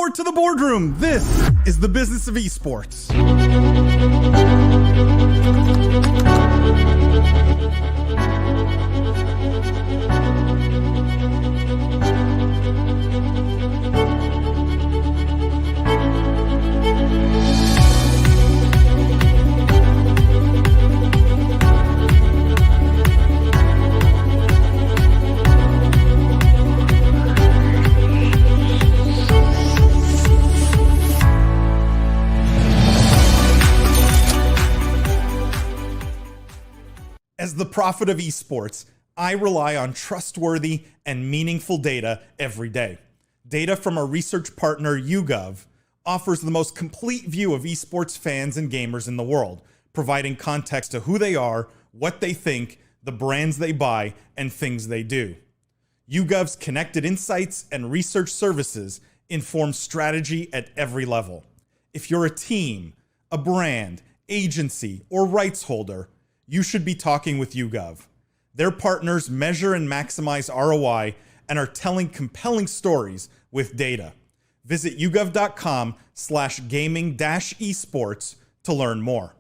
keyboard to the boardroom. This is the business of esports. As the prophet of esports, I rely on trustworthy and meaningful data every day. Data from our research partner YouGov offers the most complete view of esports fans and gamers in the world, providing context to who they are, what they think, the brands they buy, and things they do. YouGov's connected insights and research services inform strategy at every level. If you're a team, a brand, agency, or rights holder, you should be talking with YouGov. Their partners measure and maximize ROI and are telling compelling stories with data. Visit yougov.com/gaming-esports to learn more.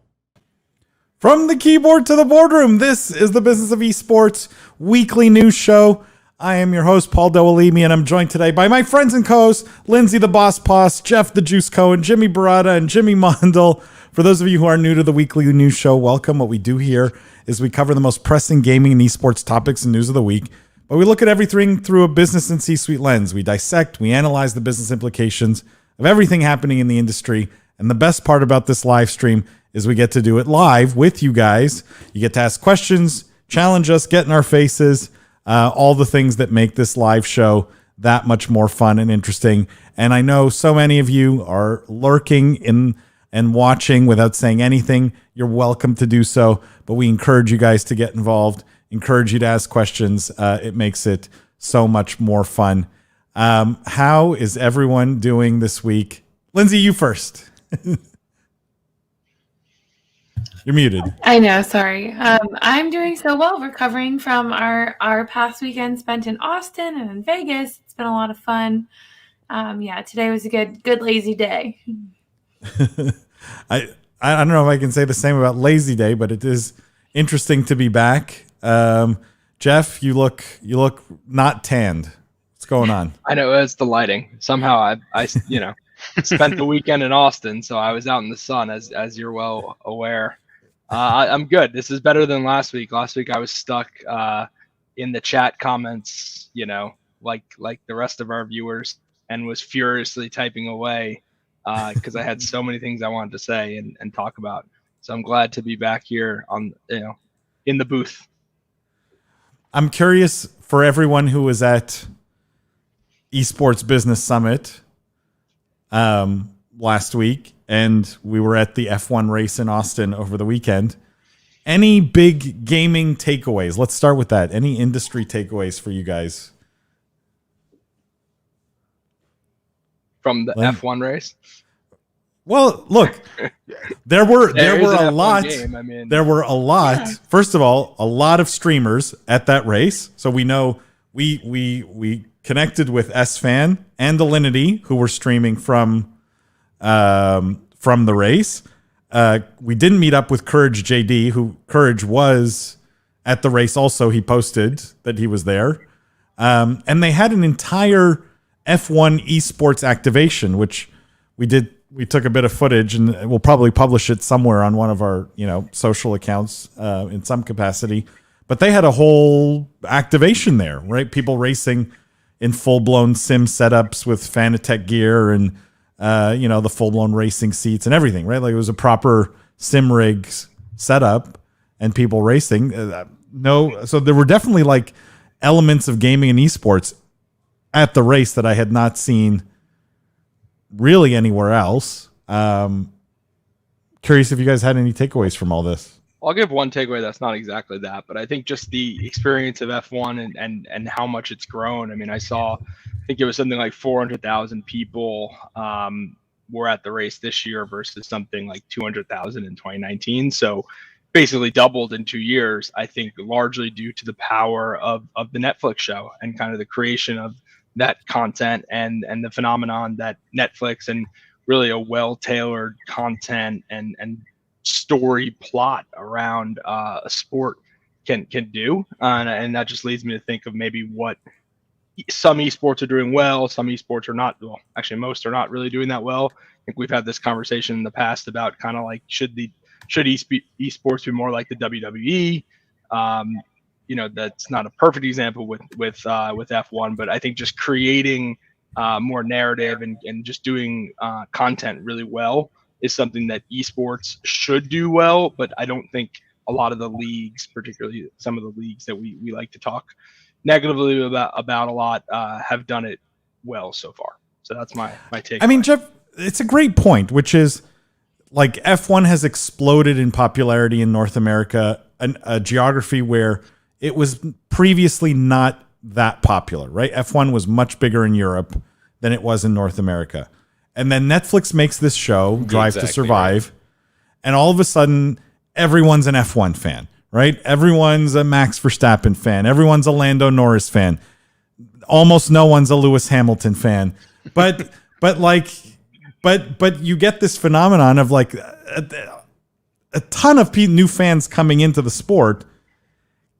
From the keyboard to the boardroom, this is the Business of Esports weekly news show. I am your host, Paul Doalimi, and I'm joined today by my friends and co-hosts, Lindsay the Boss Poss, Jeff the Juice Cohen, Jimmy Barata, and Jimmy Mondel. For those of you who are new to the weekly news show, welcome. What we do here is we cover the most pressing gaming and esports topics and news of the week, but we look at everything through a business and C-suite lens. We dissect, we analyze the business implications of everything happening in the industry, and the best part about this live stream is we get to do it live with you guys. You get to ask questions, challenge us, get in our faces, all the things that make this live show that much more fun and interesting. And I know so many of you are lurking in and watching without saying anything. You're welcome to do so, but we encourage you guys to get involved, encourage you to ask questions. It makes it so much more fun. How is everyone doing this week? Lindsay, you first. You're muted. I know, sorry. I'm doing so well, recovering from our past weekend spent in Austin and in Vegas. It's been a lot of fun. Today was a good lazy day. I don't know if I can say the same about lazy day, but it is interesting to be back. Jeff, you look not tanned. What's going on? I know, it's the lighting. Somehow I spent the weekend in Austin, so I was out in the sun, as you're well aware. I'm good. This is better than last week. Last week I was stuck in the chat comments, like the rest of our viewers, and was furiously typing away because I had so many things I wanted to say and talk about. So I'm glad to be back here in the booth. I'm curious, for everyone who was at Esports Business Summit last week, and we were at the F1 race in Austin over the weekend, any big gaming takeaways? Let's start with that. Any industry takeaways for you guys? From the F1 race? Well, look, there were a lot. There were a lot. Yeah. First of all, a lot of streamers at that race. So we know we connected with SFan and Alinity, who were streaming from the race. We didn't meet up with Courage JD, who Courage was at the race also. He posted that he was there. And they had an entire F1 esports activation, which we took a bit of footage, and we'll probably publish it somewhere on one of our, social accounts in some capacity. But they had a whole activation there, right? People racing in full-blown sim setups with Fanatec gear and, the full-blown racing seats and everything, right? Like it was a proper sim rig setup and people racing. So there were definitely like elements of gaming and esports at the race that I had not seen really anywhere else. Curious if you guys had any takeaways from all this. I'll give one takeaway that's not exactly that, but I think just the experience of F1 and how much it's grown. I mean, I think it was something like 400,000 people were at the race this year versus something like 200,000 in 2019. So basically doubled in 2 years, I think largely due to the power of the Netflix show and kind of the creation of that content and the phenomenon that Netflix and really a well-tailored content and story plot around a sport can do, and that just leads me to think of maybe what some esports are doing well, some esports are not. Well, actually, most are not really doing that well. I think we've had this conversation in the past about kind of like should esports be more like the WWE? That's not a perfect example with F1, but I think just creating more narrative and just doing content really well is something that esports should do well. But I don't think a lot of the leagues, particularly some of the leagues that we like to talk negatively about a lot, have done it well so far. So that's my take. I mean, Jeff, it's a great point, which is like F1 has exploded in popularity in North America, a geography where it was previously not that popular, right? F1 was much bigger in Europe than it was in North America. And then Netflix makes this show, Drive to Survive, right. And all of a sudden, everyone's an F1 fan, right? Everyone's a Max Verstappen fan. Everyone's a Lando Norris fan. Almost no one's a Lewis Hamilton fan. But you get this phenomenon of like a ton of new fans coming into the sport.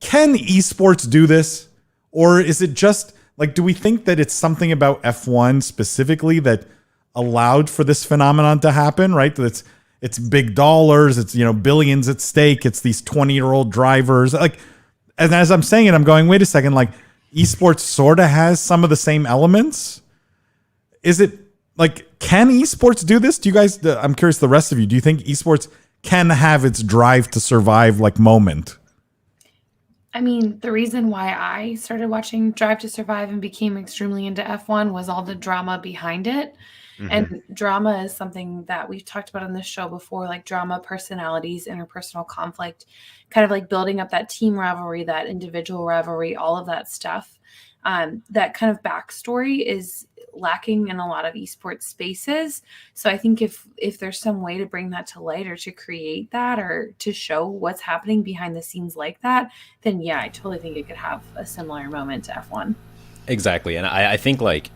Can esports do this? Or is it just like, do we think that it's something about F1 specifically that allowed for this phenomenon to happen, right? That it's big dollars, it's, billions at stake. It's these 20-year-old drivers. Like, and as I'm saying it, I'm going, wait a second, like esports sort of has some of the same elements. Is it like, can esports do this? Do you guys, I'm curious, the rest of you, do you think esports can have its drive to survive like moment? I mean, the reason why I started watching Drive to Survive and became extremely into F1 was all the drama behind it. Mm-hmm. And drama is something that we've talked about on this show before, like drama, personalities, interpersonal conflict, kind of like building up that team rivalry, that individual rivalry, all of that stuff. That kind of backstory is lacking in a lot of esports spaces. So I think if there's some way to bring that to light or to create that or to show what's happening behind the scenes like that, then yeah, I totally think it could have a similar moment to F1. Exactly. And I think like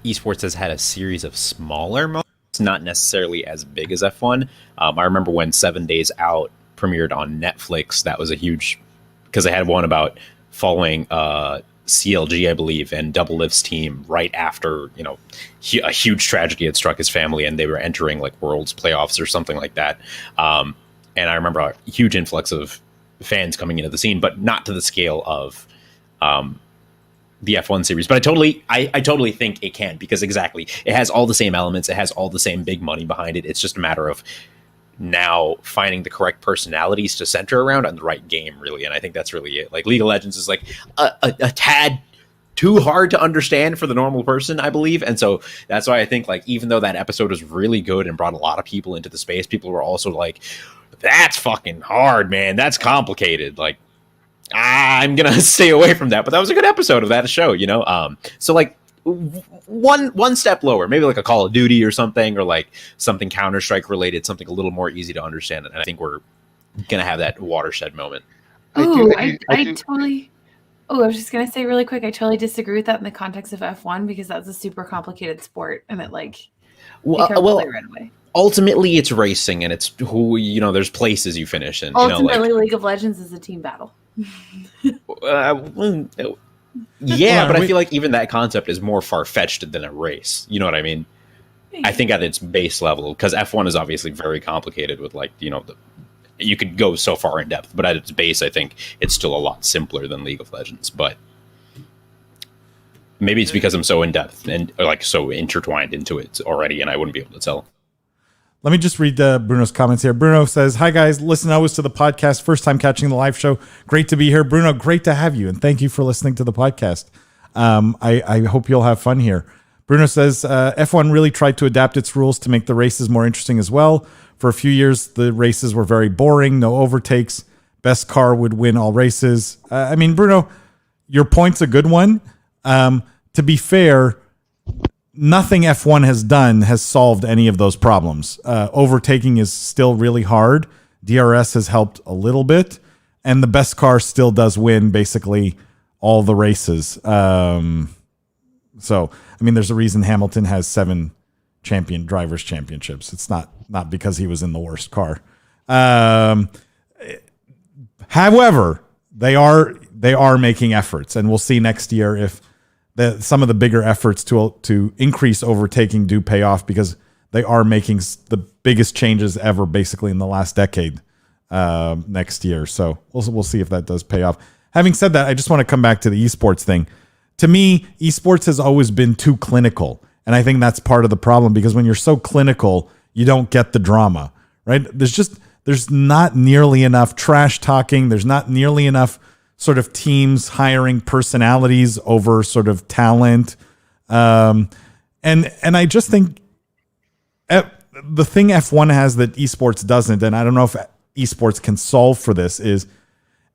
esports has had a series of smaller moments, not necessarily as big as F1. I remember when 7 Days Out premiered on Netflix, that was a huge, because they had one about following CLG, I believe, and Double Lift's team right after, a huge tragedy had struck his family and they were entering like Worlds playoffs or something like that. And I remember a huge influx of fans coming into the scene, but not to the scale of the F1 series. But I totally think it can, because exactly, it has all the same elements. It has all the same big money behind it. It's just a matter of now finding the correct personalities to center around and the right game, really. And I think that's really it. Like League of Legends is like a tad too hard to understand for the normal person, I believe. And so that's why I think like, even though that episode was really good and brought a lot of people into the space, people were also like, that's fucking hard, man. That's complicated. Like, I'm going to stay away from that. But that was a good episode of that show, So like, one step lower, maybe like a Call of Duty or something, or like something Counter-Strike related, something a little more easy to understand. And I think we're gonna have that watershed moment. I totally. Oh, I was just gonna say really quick, I totally disagree with that in the context of F1, because that's a super complicated sport, and it like right away. Ultimately, it's racing, and it's who there's places you finish in. Ultimately, League of Legends is a team battle. Yeah, but I feel like even that concept is more far-fetched than a race. You know what I mean? I think at its base level, because F1 is obviously very complicated with like, you could go so far in depth, but at its base, I think it's still a lot simpler than League of Legends. But maybe it's because I'm so in depth and like so intertwined into it already, and I wouldn't be able to tell. Let me just read Bruno's comments here. Bruno says, hi, guys. Listen always to the podcast. First time catching the live show. Great to be here. Bruno, great to have you. And thank you for listening to the podcast. I hope you'll have fun here. Bruno says, F1 really tried to adapt its rules to make the races more interesting as well. For a few years, the races were very boring. No overtakes. Best car would win all races. I mean, Bruno, your point's a good one. To be fair, nothing F1 has done has solved any of those problems. Overtaking is still really hard. DRS has helped a little bit, and the best car still does win basically all the races. So, I mean, there's a reason Hamilton has 7 drivers championships. It's not because he was in the worst car. However, they are making efforts, and we'll see next year if some of the bigger efforts to increase overtaking do pay off, because they are making the biggest changes ever, basically in the last decade, next year. So we'll see if that does pay off. Having said that, I just want to come back to the esports thing. To me, esports has always been too clinical, and I think that's part of the problem, because when you're so clinical, you don't get the drama, right? There's not nearly enough trash talking. There's not nearly enough sort of teams hiring personalities over sort of talent. And I just think the thing F1 has that esports doesn't, and I don't know if esports can solve for this, is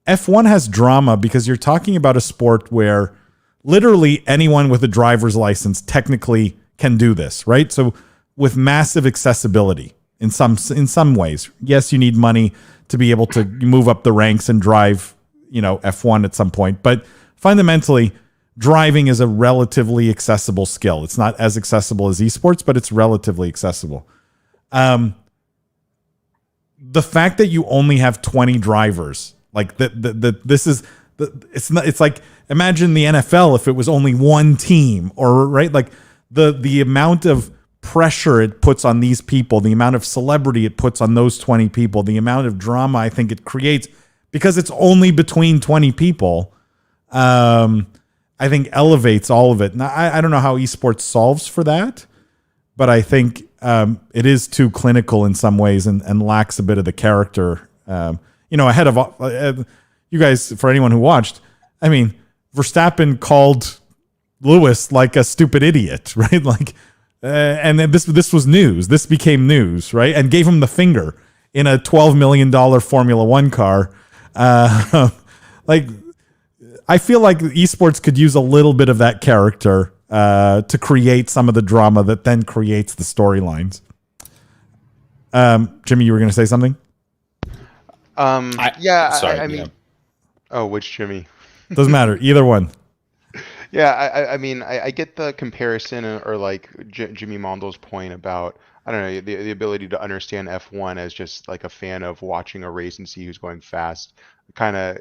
F1 has drama, because you're talking about a sport where literally anyone with a driver's license technically can do this, right? So with massive accessibility in some ways. Yes, you need money to be able to move up the ranks and drive, F1 at some point, but fundamentally driving is a relatively accessible skill. It's not as accessible as esports, but it's relatively accessible. The fact that you only have 20 drivers, like it's like, imagine the NFL if it was only one team, or right, like the amount of pressure it puts on these people, the amount of celebrity it puts on those 20 people, the amount of drama I think it creates because it's only between 20 people, I think elevates all of it. Now, I don't know how esports solves for that, but I think it is too clinical in some ways and lacks a bit of the character. Ahead of you guys, for anyone who watched, I mean, Verstappen called Lewis like a stupid idiot, right? Like, and then this was news. This became news, right? And gave him the finger in a $12 million Formula One car. Like, I feel like esports could use a little bit of that character to create some of the drama that then creates the storylines. Jimmy, you were going to say something? I mean, oh, which Jimmy? Doesn't matter. Either one. Yeah, I mean, I get the comparison, or like Jimmy Mondo's point about, I don't know, the ability to understand F1 as just like a fan of watching a race and see who's going fast. Kind of,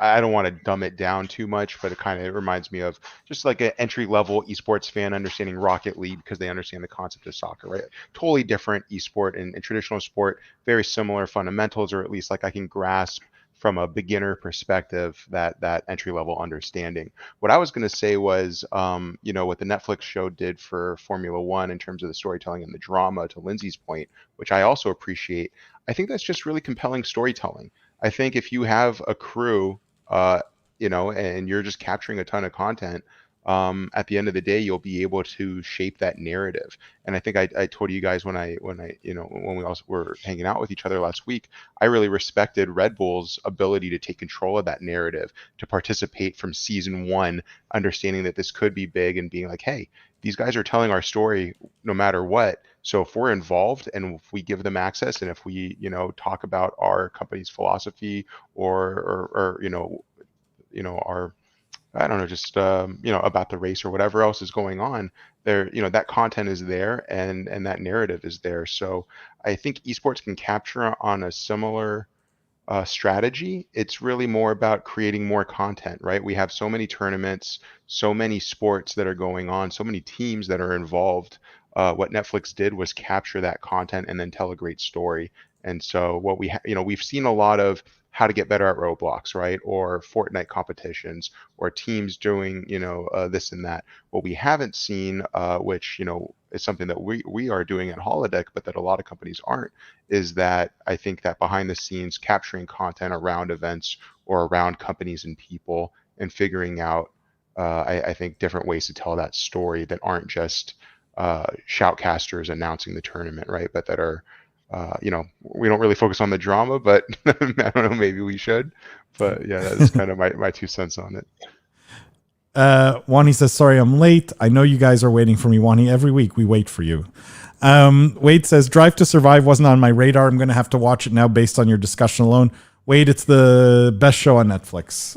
I don't want to dumb it down too much, but it reminds me of just like an entry-level esports fan understanding Rocket League because they understand the concept of soccer, right? Totally different esport and traditional sport, very similar fundamentals, or at least like I can grasp from a beginner perspective that entry-level understanding. What I was going to say was, what the Netflix show did for Formula One in terms of the storytelling and the drama, to Lindsay's point, which I also appreciate, I think that's just really compelling storytelling. I think if you have a crew, and you're just capturing a ton of content, at the end of the day, you'll be able to shape that narrative. And I think I told you guys when we also were hanging out with each other last week, I really respected Red Bull's ability to take control of that narrative, to participate from season 1, understanding that this could be big and being like, hey, these guys are telling our story no matter what. So if we're involved and if we give them access, and if we, talk about our company's philosophy or our, I don't know, just, about the race or whatever else is going on there, that content is there and that narrative is there. So I think esports can capture on a similar strategy. It's really more about creating more content, right? We have so many tournaments, so many sports that are going on, so many teams that are involved. What Netflix did was capture that content and then tell a great story. And so what we've seen a lot of how to get better at Roblox, right? Or Fortnite competitions, or teams doing, this and that. What we haven't seen, which, is something that we are doing at Holodeck, but that a lot of companies aren't, is that I think that behind the scenes capturing content around events or around companies and people and figuring out, I think, different ways to tell that story that aren't just shoutcasters announcing the tournament, right? But that are, we don't really focus on the drama, but I don't know, maybe we should. But yeah, that's kind of my 2 cents on it. Wani says, sorry, I'm late. I know you guys are waiting for me, Wani. Every week we wait for you. Wade says, Drive to Survive wasn't on my radar. I'm going to have to watch it now based on your discussion alone. Wade, it's the best show on Netflix.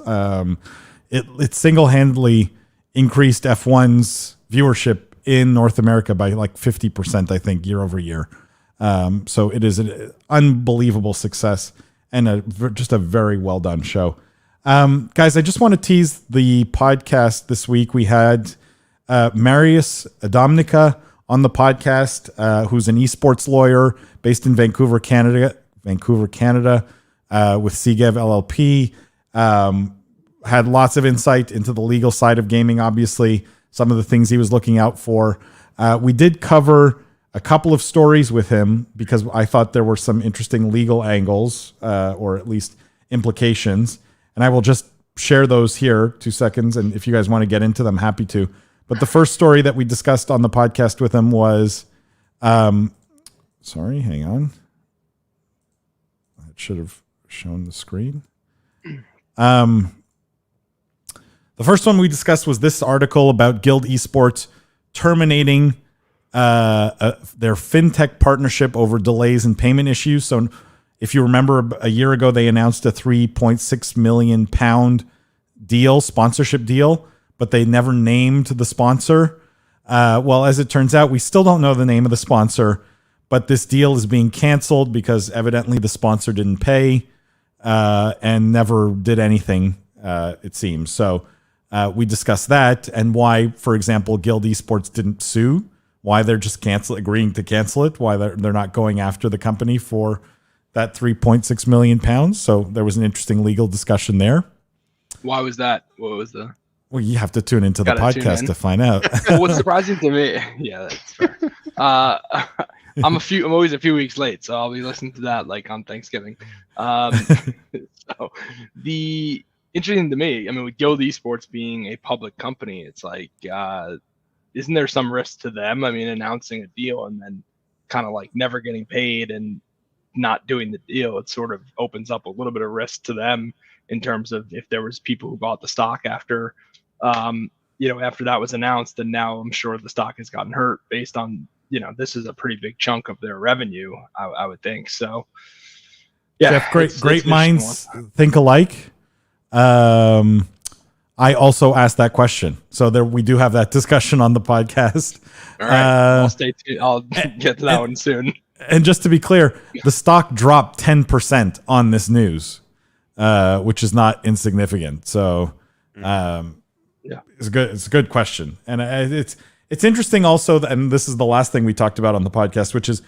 It single-handedly increased F1's viewership in North America by like 50%, I think, year over year. So it is an unbelievable success and just a very well done show. Guys, I just want to tease the podcast this week. We had Marius Domnica on the podcast, who's an esports lawyer based in Vancouver, Canada, with CGEV LLP. Had lots of insight into the legal side of gaming, obviously, some of the things he was looking out for. We did cover a couple of stories with him because I thought there were some interesting legal angles, or at least implications. And I will just share those here, 2 seconds. And if you guys want to get into them, happy to. But the first story that we discussed on the podcast with him was, sorry, hang on. That should have shown the screen. The first one we discussed was this article about Guild Esports terminating their fintech partnership over delays in payment issues. So if you remember, a year ago, they announced a £3.6 million deal, sponsorship deal, but they never named the sponsor. Well, as it turns out, we still don't know the name of the sponsor, but this deal is being canceled because evidently the sponsor didn't pay and never did anything, it seems. So we discussed that and why, for example, Guild Esports didn't sue, why they're just agreeing to cancel it, why they're not going after the company for that £3.6 million. So there was an interesting legal discussion there. Why was that? What was the... Well, you have to tune into the podcast to find out. What's surprising to me... Yeah, that's fair. I'm always a few weeks late, so I'll be listening to that like on Thanksgiving. So the interesting to me, I mean, with Guild Esports being a public company, it's like, isn't there some risk to them? I mean, announcing a deal and then kind of like never getting paid and not doing the deal, it sort of opens up a little bit of risk to them in terms of if there was people who bought the stock after, after that was announced, and now I'm sure the stock has gotten hurt based on, this is a pretty big chunk of their revenue, I would think. So, yeah, Jeff, great minds think alike. I also asked that question, so there we do have that discussion on the podcast. All right, I'll stay tuned. I'll get to that one soon. And just to be clear, the stock dropped 10% on this news, which is not insignificant. So, it's good. It's a good question, and it's interesting also. And this is the last thing we talked about on the podcast, which is,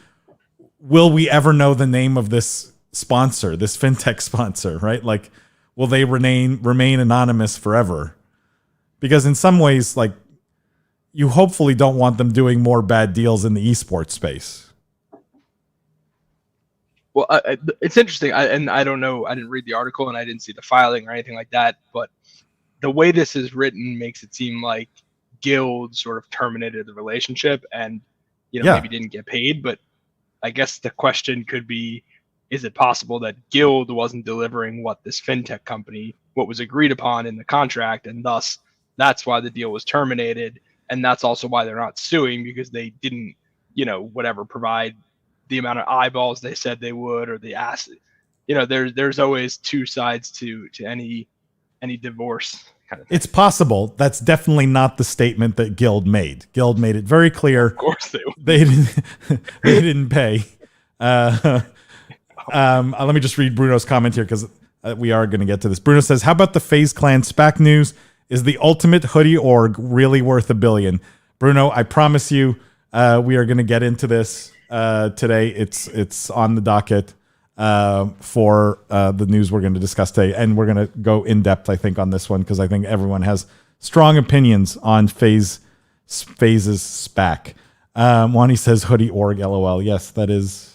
will we ever know the name of this sponsor, this fintech sponsor, right? Like, will they remain anonymous forever? Because in some ways, like, you hopefully don't want them doing more bad deals in the esports space. Well, it's interesting. I don't know. I didn't read the article and I didn't see the filing or anything like that. But the way this is written makes it seem like Guild sort of terminated the relationship and, maybe didn't get paid. But I guess the question could be, is it possible that Guild wasn't delivering what this fintech company, what was agreed upon in the contract, and thus that's why the deal was terminated, and that's also why they're not suing, because they didn't, provide the amount of eyeballs they said they would, or the asset. There's always two sides to any divorce kind of thing. It's possible. That's definitely not the statement that Guild made. Guild made it very clear. Of course they didn't pay. Let me just read Bruno's comment here, because we are going to get to this. Bruno says, how about the FaZe Clan SPAC news? Is the ultimate hoodie org really worth $1 billion? Bruno, I promise you, we are going to get into this today. It's on the docket for the news we're going to discuss today. And we're going to go in depth, I think, on this one, because I think everyone has strong opinions on FaZe's SPAC. Wani says hoodie org, LOL. Yes, that is...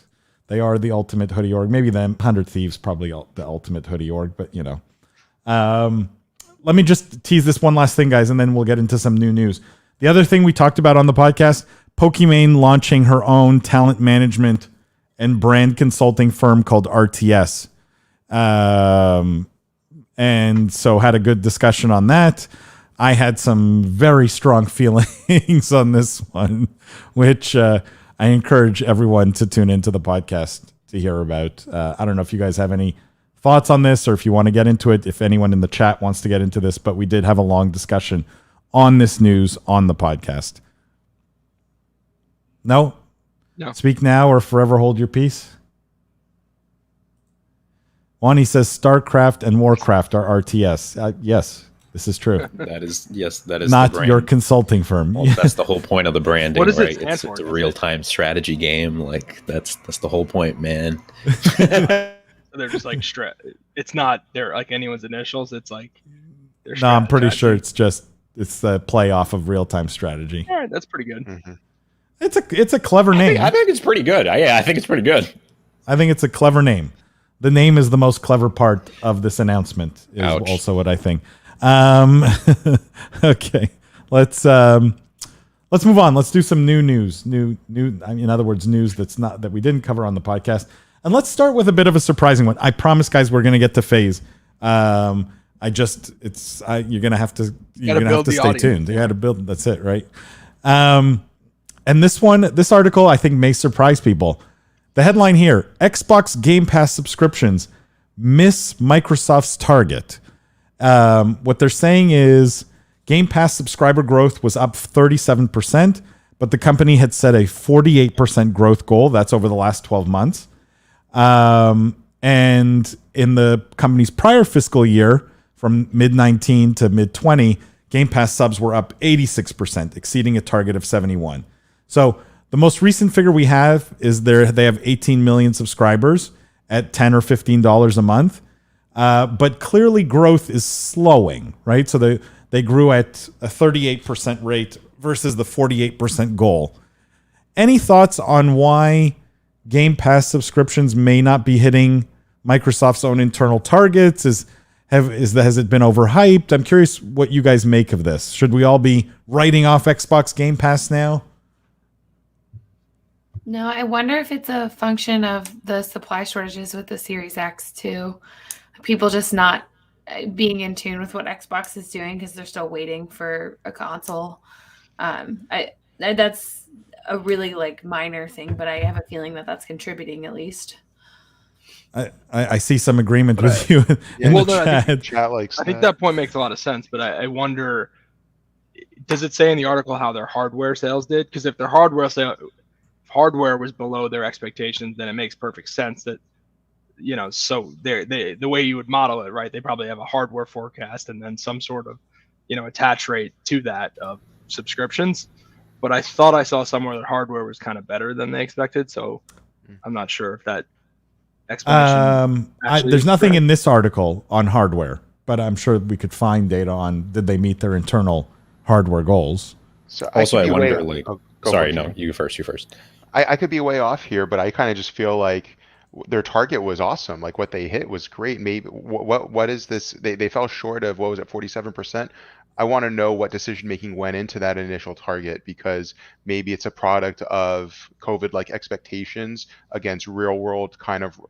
They are the ultimate hoodie org. Maybe them 100 Thieves, probably the ultimate hoodie org, but let me just tease this one last thing, guys, and then we'll get into some new news. The other thing we talked about on the podcast, Pokimane launching her own talent management and brand consulting firm called RTS. And so had a good discussion on that. I had some very strong feelings on this one, which I encourage everyone to tune into the podcast to hear about. I don't know if you guys have any thoughts on this or if you want to get into it, if anyone in the chat wants to get into this, but we did have a long discussion on this news on the podcast? No? No. Speak now or forever hold your peace? Wani says StarCraft and Warcraft are RTS. Yes, this is true. That is Not the brand. your consulting firm. Well, that's the whole point of the branding, What does it right? stand It's for? a real-time strategy game. Like that's the whole point, man. They're just like it's not they're like anyone's initials. It's like No, I'm pretty sure it's the play off of real-time strategy. All right, that's pretty good. Mm-hmm. It's a clever name. I think it's pretty good. I think it's pretty good. I think it's a clever name. The name is the most clever part of this announcement. Is Ouch. also what I think. Okay, let's move on. Let's do some new news. In other words, news that we didn't cover on the podcast. And let's start with a bit of a surprising one. I promise, guys, we're going to get to FaZe. You're going to have to stay tuned. You got to build. That's it, right? And this article, I think, may surprise people. The headline here: Xbox Game Pass subscriptions miss Microsoft's target. What they're saying is Game Pass subscriber growth was up 37%, but the company had set a 48% growth goal. That's over the last 12 months. And in the company's prior fiscal year, from mid-19 to mid-20, Game Pass subs were up 86%, exceeding a target of 71. So the most recent figure we have is they have 18 million subscribers at $10 or $15 a month. But clearly growth is slowing, right? So they grew at a 38% rate versus the 48% goal. Any thoughts on why Game Pass subscriptions may not be hitting Microsoft's own internal targets? Has it been overhyped? I'm curious what you guys make of this. Should we all be writing off Xbox Game Pass now? No, I wonder if it's a function of the supply shortages with the Series X too. People just not being in tune with what Xbox is doing because they're still waiting for a console. That's a really minor thing, but I have a feeling that that's contributing at least. I see some agreement with you in the chat. I think that point makes a lot of sense, but I wonder, does it say in the article how their hardware sales did? Because if their hardware was below their expectations, then it makes perfect sense that, so the way you would model it, right? They probably have a hardware forecast and then some sort of, attach rate to that of subscriptions. But I thought I saw somewhere that hardware was kind of better than they expected. So I'm not sure if that explanation. There's nothing in this article on hardware, but I'm sure we could find data on did they meet their internal hardware goals. So also, I wonder, sorry, no, you first. I could be way off here, but I kind of just feel like their target was awesome. Like what they hit was great. Maybe what is this? They fell short of, what was it, 47%? I want to know what decision making went into that initial target, because maybe it's a product of COVID-like expectations against real world kind of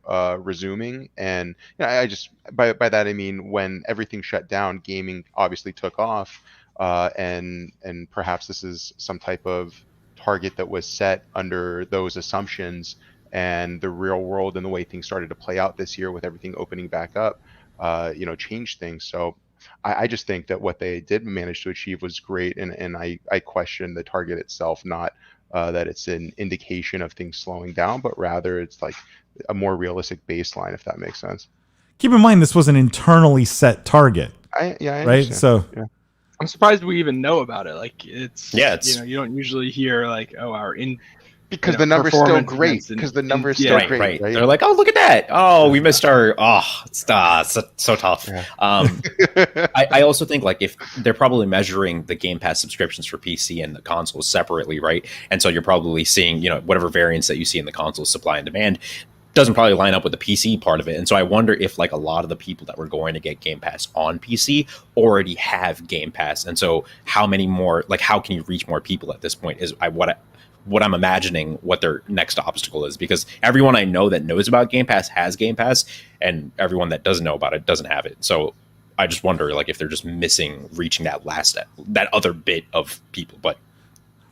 resuming. And I just by that I mean when everything shut down, gaming obviously took off, and perhaps this is some type of target that was set under those assumptions, and the real world and the way things started to play out this year with everything opening back up, changed things. So I just think that what they did manage to achieve was great, and I question the target itself, not that it's an indication of things slowing down, but rather it's like a more realistic baseline, if that makes sense. Keep in mind, this was an internally set target. I right? So yeah. I'm surprised we even know about it. It's you don't usually hear because the number's still great. Because the number's still great, right? They're like, oh, look at that. Oh, we missed our. Oh, it's so tough. Yeah. I also think if they're probably measuring the Game Pass subscriptions for PC and the consoles separately, right? And so you're probably seeing whatever variance that you see in the console supply and demand doesn't probably line up with the PC part of it. And so I wonder if a lot of the people that were going to get Game Pass on PC already have Game Pass. And so how many more, how can you reach more people at this point is what I'm imagining what their next obstacle is, because everyone I know that knows about Game Pass has Game Pass, and everyone that doesn't know about it doesn't have it. So I just wonder if they're just missing reaching that other bit of people. But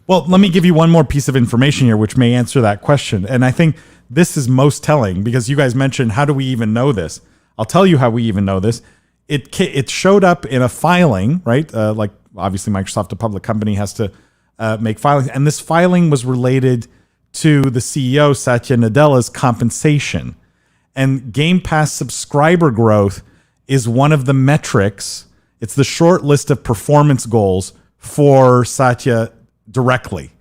well, let me give you one more piece of information here, which may answer that question. And I think this is most telling, because you guys mentioned, how do we even know this? I'll tell you how we even know this. It showed up in a filing, right? obviously Microsoft, a public company, has to make filings. And this filing was related to the CEO, Satya Nadella's compensation. And Game Pass subscriber growth is one of the metrics. It's the short list of performance goals for Satya directly.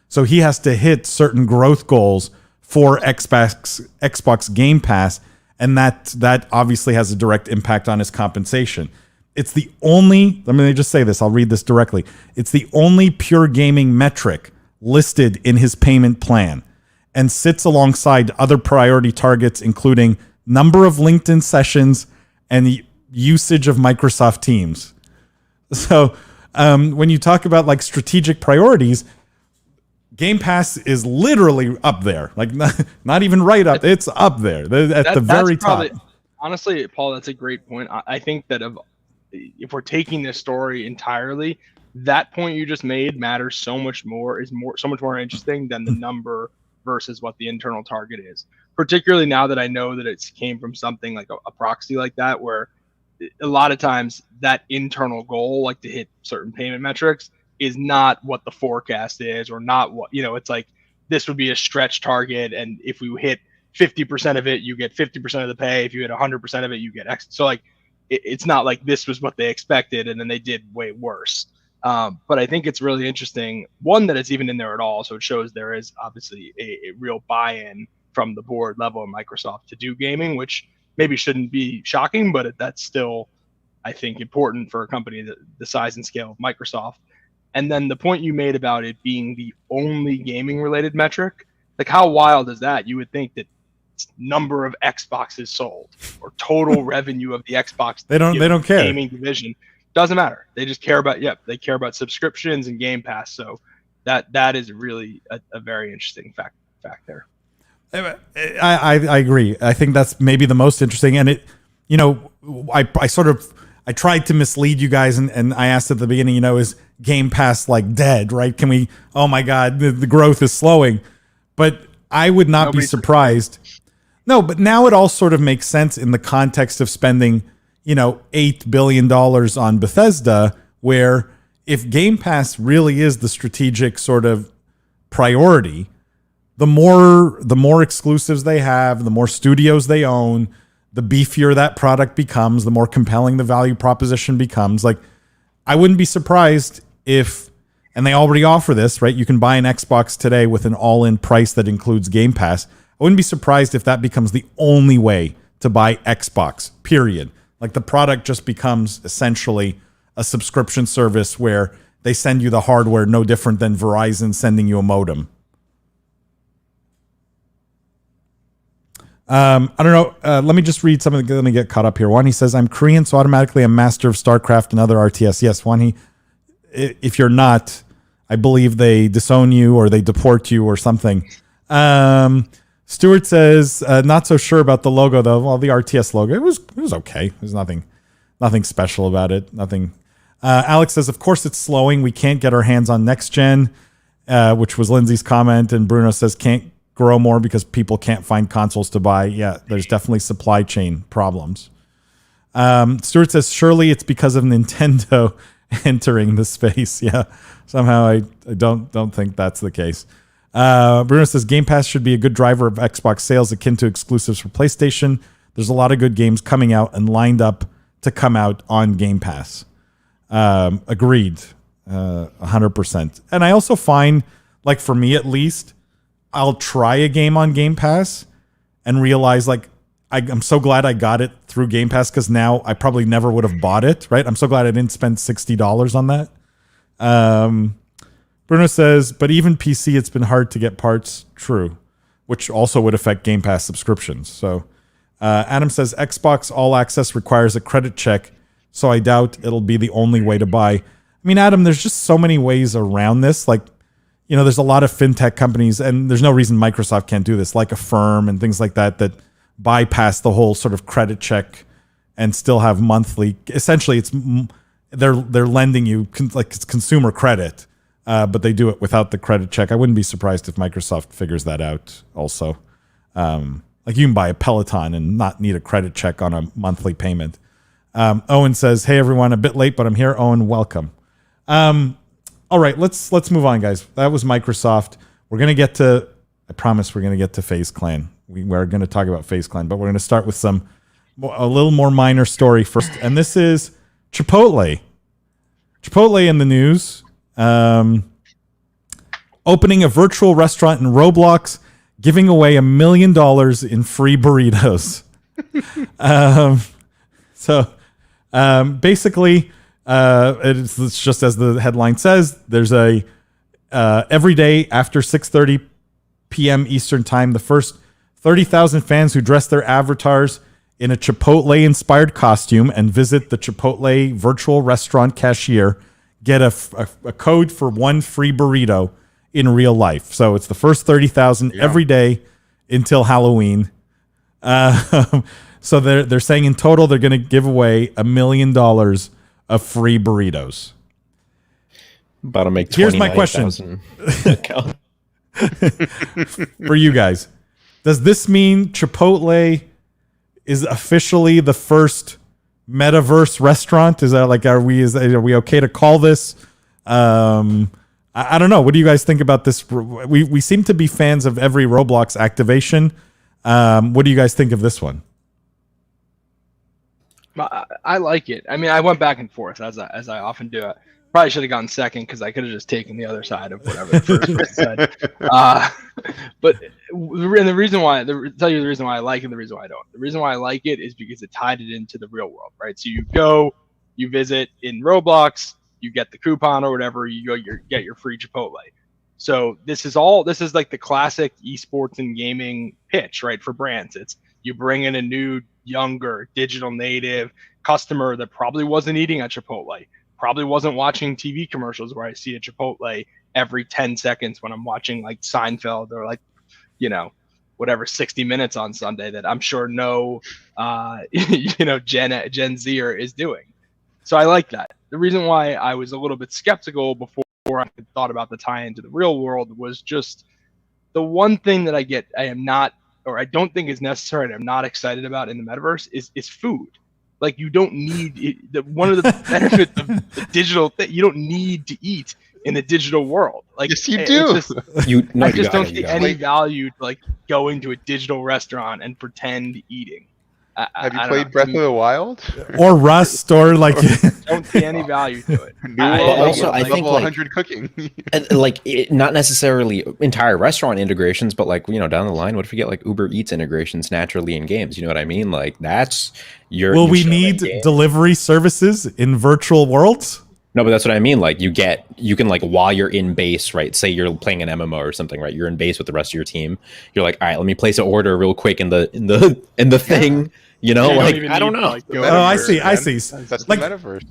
So he has to hit certain growth goals for Xbox Game Pass, and that obviously has a direct impact on his compensation. It's the only, let me just say this, I'll read this directly. It's the only pure gaming metric listed in his payment plan and sits alongside other priority targets, including number of LinkedIn sessions and the usage of Microsoft Teams. So when you talk about like strategic priorities, Game Pass is literally up there, like not even right up. It's up there at the very top. Honestly, Paul, that's a great point. I think that if we're taking this story entirely, that point you just made matters so much more, so much more interesting than the number versus what the internal target is. Particularly now that I know that it came from something like a proxy like that, where a lot of times that internal goal, like to hit certain payment metrics, is not what the forecast is, or not what, it's like this would be a stretch target. And if we hit 50% of it, you get 50% of the pay. If you hit 100% of it, you get X. So like, it's not like this was what they expected and then they did way worse. But I think it's really interesting, one, that it's even in there at all. So it shows there is obviously a real buy-in from the board level of Microsoft to do gaming, which maybe shouldn't be shocking, but that's still, I think, important for a company the size and scale of Microsoft. And then the point you made about it being the only gaming related metric, like how wild is that? You would think that number of Xboxes sold or total revenue of the Xbox they don't care. Gaming division doesn't matter. They just care about they care about subscriptions and Game Pass. So that is really a very interesting fact there. I agree. I think that's maybe the most interesting. And it, I tried to mislead you guys, and I asked at the beginning, is Game Pass like dead, right? Can we, oh my God, the growth is slowing. But I would not be surprised. No, but now it all sort of makes sense in the context of spending, $8 billion on Bethesda, where if Game Pass really is the strategic sort of priority, the more exclusives they have, the more studios they own, the beefier that product becomes, the more compelling the value proposition becomes. Like, I wouldn't be surprised if, and they already offer this, right? You can buy an Xbox today with an all-in price that includes Game Pass. I wouldn't be surprised if that becomes the only way to buy Xbox, period. Like, the product just becomes essentially a subscription service where they send you the hardware, no different than Verizon sending you a modem. I don't know. Let me just read something. Let me get caught up here. Wani says, I'm Korean, so automatically I'm master of StarCraft and other RTS. Yes, Wani, if you're not, I believe they disown you or they deport you or something. Stuart says, not so sure about the logo, though. Well, the RTS logo, it was okay. There's nothing special about it. Nothing. Alex says, of course it's slowing. We can't get our hands on next gen, which was Lindsay's comment. And Bruno says, can't grow more because people can't find consoles to buy. Yeah, there's definitely supply chain problems. Stuart says, surely it's because of Nintendo entering the space. Yeah, somehow I don't think that's the case. Bruno says, Game Pass should be a good driver of Xbox sales akin to exclusives for PlayStation. There's a lot of good games coming out and lined up to come out on Game Pass. Agreed, 100%. And I also find, like, for me at least, I'll try a game on Game Pass and realize, like, I'm so glad I got it through Game Pass, because now I probably never would have bought it, right? I'm so glad I didn't spend $60 on that. Bruno says, but even PC, it's been hard to get parts. True. Which also would affect Game Pass subscriptions. So Adam says, Xbox All Access requires a credit check, so I doubt it'll be the only way to buy. I mean, Adam, there's just so many ways around this. Like, there's a lot of fintech companies, and there's no reason Microsoft can't do this, like Affirm and things like that bypass the whole sort of credit check and still have monthly. Essentially, they're lending you like it's consumer credit, but they do it without the credit check. I wouldn't be surprised if Microsoft figures that out also. Like, you can buy a Peloton and not need a credit check on a monthly payment. Owen says, hey, everyone, a bit late, but I'm here. Owen, welcome. All right, let's move on, guys. That was Microsoft. We're gonna get to. I promise we're gonna get to FaZe Clan. We're gonna talk about FaZe Clan, but we're gonna start with a little more minor story first, and this is Chipotle. Chipotle in the news. Opening a virtual restaurant in Roblox, giving away $1 million in free burritos. Basically, it's just as the headline says. There's a every day after 6:30 p.m. Eastern time, the first 30,000 fans who dress their avatars in a Chipotle-inspired costume and visit the Chipotle virtual restaurant cashier get a code for one free burrito in real life. So it's the first 30,000 every day until Halloween. So they're saying in total they're going to give away $1 million of free burritos. About to make. Here's my question for you guys: does this mean Chipotle is officially the first metaverse restaurant? Is that like are we okay to call this? I don't know. What do you guys think about this? We seem to be fans of every Roblox activation. What do you guys think of this one? I like it. I mean, I went back and forth as I often do. Probably should have gone second because I could have just taken the other side of whatever the first person said. But the reason why, tell you the reason why I like it and the reason why I don't. The reason why I like it is because it tied it into the real world, right? So you go, you visit in Roblox, you get the coupon or whatever, you go, get your free Chipotle. So this is like the classic esports and gaming pitch, right? For brands, it's you bring in a new, younger, digital native customer that probably wasn't eating at Chipotle, probably wasn't watching TV commercials where I see a Chipotle every 10 seconds when I'm watching like Seinfeld or like, whatever 60 Minutes on Sunday that I'm sure no, Gen Zer is doing. So I like that. The reason why I was a little bit skeptical before I thought about the tie into the real world was just the one thing that I don't think is necessary and I'm not excited about in the metaverse is food. Like you don't need one of the benefits of the digital thing. You don't need to eat in the digital world. Like yes, you do. I just don't see any value to like going to a digital restaurant and pretend eating. Have you played Breath of the Wild or Rust or like? Don't see any value to it. I think like 100 cooking, not necessarily entire restaurant integrations, but like down the line, what if we get like Uber Eats integrations naturally in games? You know what I mean? Like that's your. Will we need delivery services in virtual worlds? No, but that's what I mean. Like you can like while you're in base, right? Say you're playing an MMO or something, right? You're in base with the rest of your team. You're like, all right, let me place an order real quick in the thing. I don't know. I see. That's the metaverse.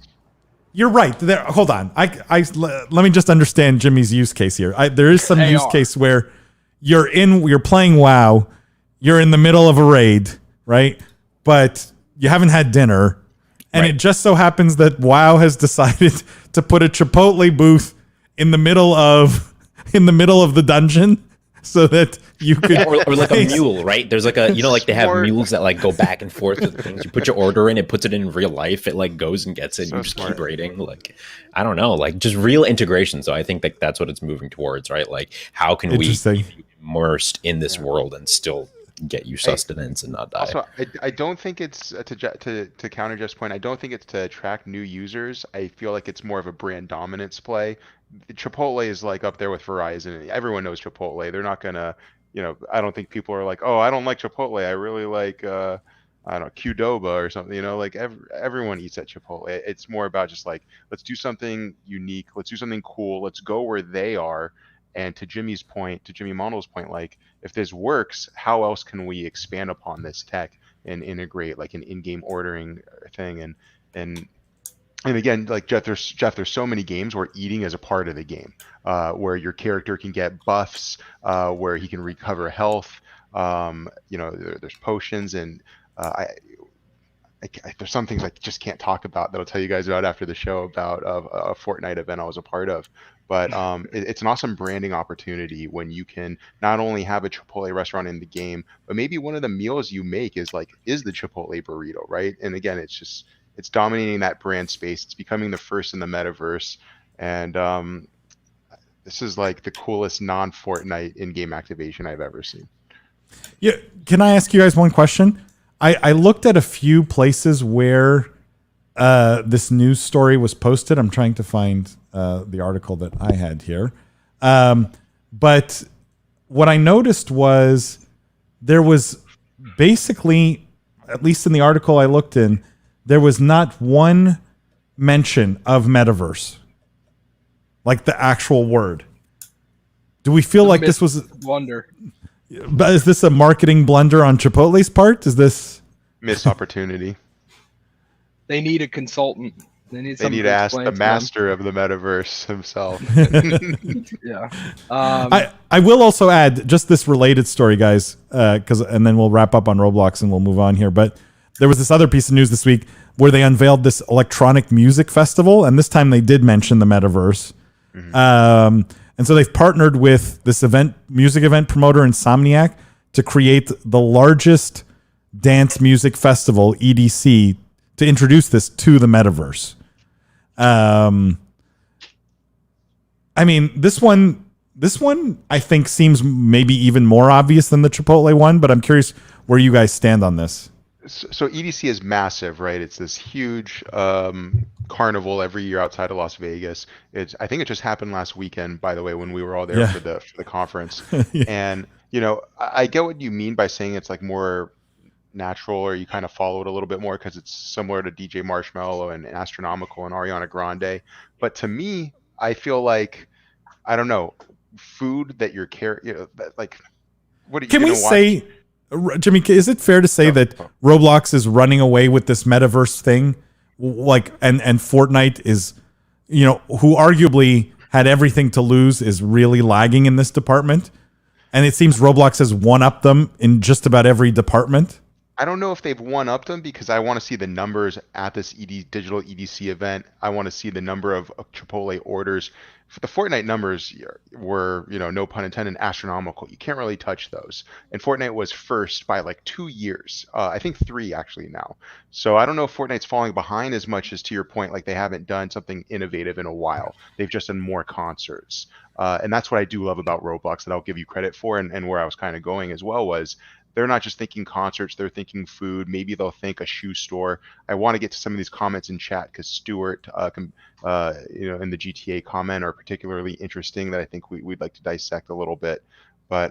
You're right. Hold on. Let me just understand Jimmy's use case here. There is some use case where you're playing WoW, you're in the middle of a raid, right? But you haven't had dinner. And It just so happens that WoW has decided to put a Chipotle booth in the middle of the dungeon, so that you could or like a mule, right? There's like a like they have mules that like go back and forth with things. You put your order in, it puts it in real life. It like goes and gets it. And you just keep raiding. Like I don't know, like just real integration. So I think that's what it's moving towards, right? Like how can we keep you immersed in this world and still get you sustenance and not die. Also, I don't think it's to counter Jeff's point. I don't think it's to attract new users. I feel like it's more of a brand dominance play. Chipotle is like up there with Verizon. Everyone knows Chipotle. They're not gonna, I don't think people are like, oh, I don't like Chipotle. I really like, I don't know, Qdoba or something. Like everyone eats at Chipotle. It's more about just like, let's do something unique. Let's do something cool. Let's go where they are. And to Jimmy Mondel's point, like if this works, how else can we expand upon this tech and integrate like an in-game ordering thing? And again, like Jeff, there's so many games where eating is a part of the game, where your character can get buffs, where he can recover health. There's potions, and there's some things I just can't talk about that I'll tell you guys about after the show about a Fortnite event I was a part of. But it's an awesome branding opportunity when you can not only have a Chipotle restaurant in the game, but maybe one of the meals you make is the Chipotle burrito, right? And again, it's dominating that brand space. It's becoming the first in the metaverse. And this is like the coolest non-Fortnite in-game activation I've ever seen. Yeah, can I ask you guys one question? I looked at a few places where this news story was posted. I'm trying to find the article that I had here. But what I noticed was there was basically, at least in the article I looked in, there was not one mention of metaverse, like the actual word. Do we feel like this was blunder? But is this a marketing blunder on Chipotle's part? Is this missed opportunity? They need a consultant. They need to ask the master of the metaverse himself. Yeah. I will also add just this related story, guys, and then we'll wrap up on Roblox and we'll move on here. But there was this other piece of news this week where they unveiled this electronic music festival, and this time they did mention the metaverse. Mm-hmm. And so they've partnered with this music event promoter Insomniac to create the largest dance music festival, EDC, to introduce this to the metaverse. I mean, this one I think seems maybe even more obvious than the Chipotle one, but I'm curious where you guys stand on this. So EDC is massive, right? It's this huge carnival every year outside of Las Vegas. I think it just happened last weekend, by the way, when we were all there for the conference. Yeah. And I get what you mean by saying it's like more natural, or you kind of follow it a little bit more because it's similar to DJ Marshmello and Astronomical and Ariana Grande. But to me, I feel like, I don't know, food that you're like, what can we say? Jimmy, is it fair to say that Roblox is running away with this metaverse thing? Like, and Fortnite is, who arguably had everything to lose, is really lagging in this department. And it seems Roblox has one-upped them in just about every department. I don't know if they've one-upped them, because I want to see the numbers at this digital EDC event. I want to see the number of Chipotle orders. The Fortnite numbers were, no pun intended, astronomical. You can't really touch those. And Fortnite was first by like 2 years. I think 3 actually now. So I don't know if Fortnite's falling behind as much as, to your point, like they haven't done something innovative in a while. They've just done more concerts. And that's what I do love about Roblox, that I'll give you credit for, and where I was kind of going as well was, they're not just thinking concerts, they're thinking food. Maybe they'll think a shoe store. I want to get to some of these comments in chat, because Stuart, in the GTA comment are particularly interesting that I think we'd like to dissect a little bit. But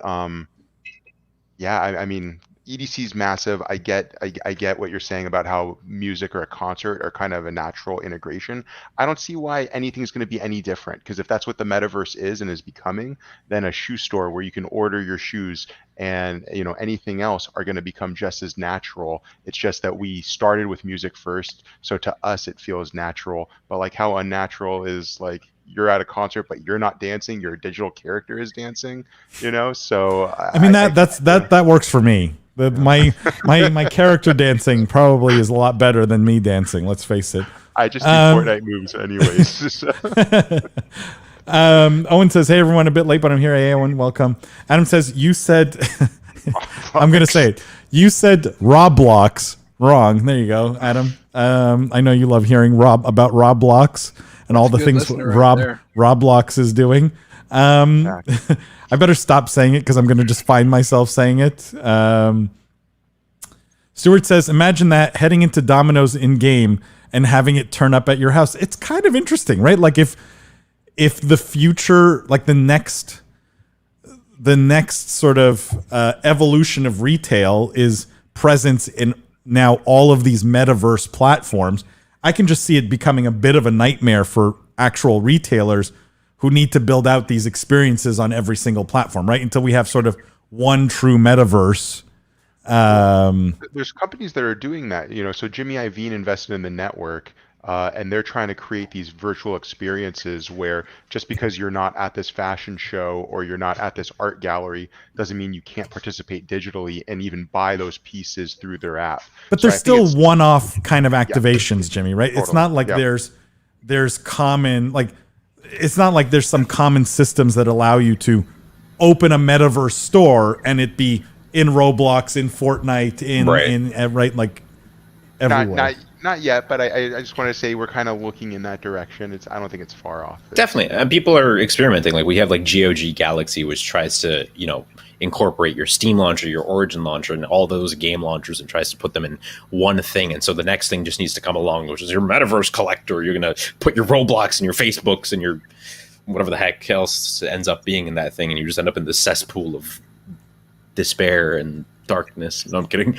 yeah, I mean, EDC's massive. I get what you're saying about how music or a concert are kind of a natural integration. I don't see why anything's going to be any different, because if that's what the metaverse is and is becoming, then a shoe store where you can order your shoes and anything else are going to become just as natural. It's just that we started with music first, so to us it feels natural. But like how unnatural is, like, you're at a concert but you're not dancing, your digital character is dancing, so I mean, that works for me. My character dancing probably is a lot better than me dancing, let's face it. I just do Fortnite moves anyways. Owen says, hey everyone, a bit late but I'm here. Hey Owen, welcome. Adam says, you said I'm gonna say it, you said Roblox wrong. There you go, Adam. I know you love hearing about Roblox and all the things Roblox is doing. I better stop saying it, because I'm going to just find myself saying it. Stuart says, imagine that, heading into Domino's in-game and having it turn up at your house. It's kind of interesting, right? Like if the future, like the next sort of evolution of retail is presence in now all of these metaverse platforms, I can just see it becoming a bit of a nightmare for actual retailers who need to build out these experiences on every single platform, right? Until we have sort of one true metaverse. There's companies that are doing that, so Jimmy Iovine invested in the network, and they're trying to create these virtual experiences where just because you're not at this fashion show or you're not at this art gallery doesn't mean you can't participate digitally and even buy those pieces through their app. But there's still one-off kind of activations, Jimmy, right? Totally. It's not like there's common, like, it's not like there's some common systems that allow you to open a metaverse store and it be in Roblox, in Fortnite, like everywhere. Not yet, but I just want to say we're kind of looking in that direction. I don't think it's far off. Definitely, and people are experimenting. Like we have like GOG Galaxy, which tries to incorporate your Steam launcher, your Origin launcher, and all those game launchers, and tries to put them in one thing. And so the next thing just needs to come along, which is your metaverse collector. You're gonna put your Roblox and your Facebooks and your whatever the heck else ends up being in that thing, and you just end up in this cesspool of despair and darkness. No, I'm kidding.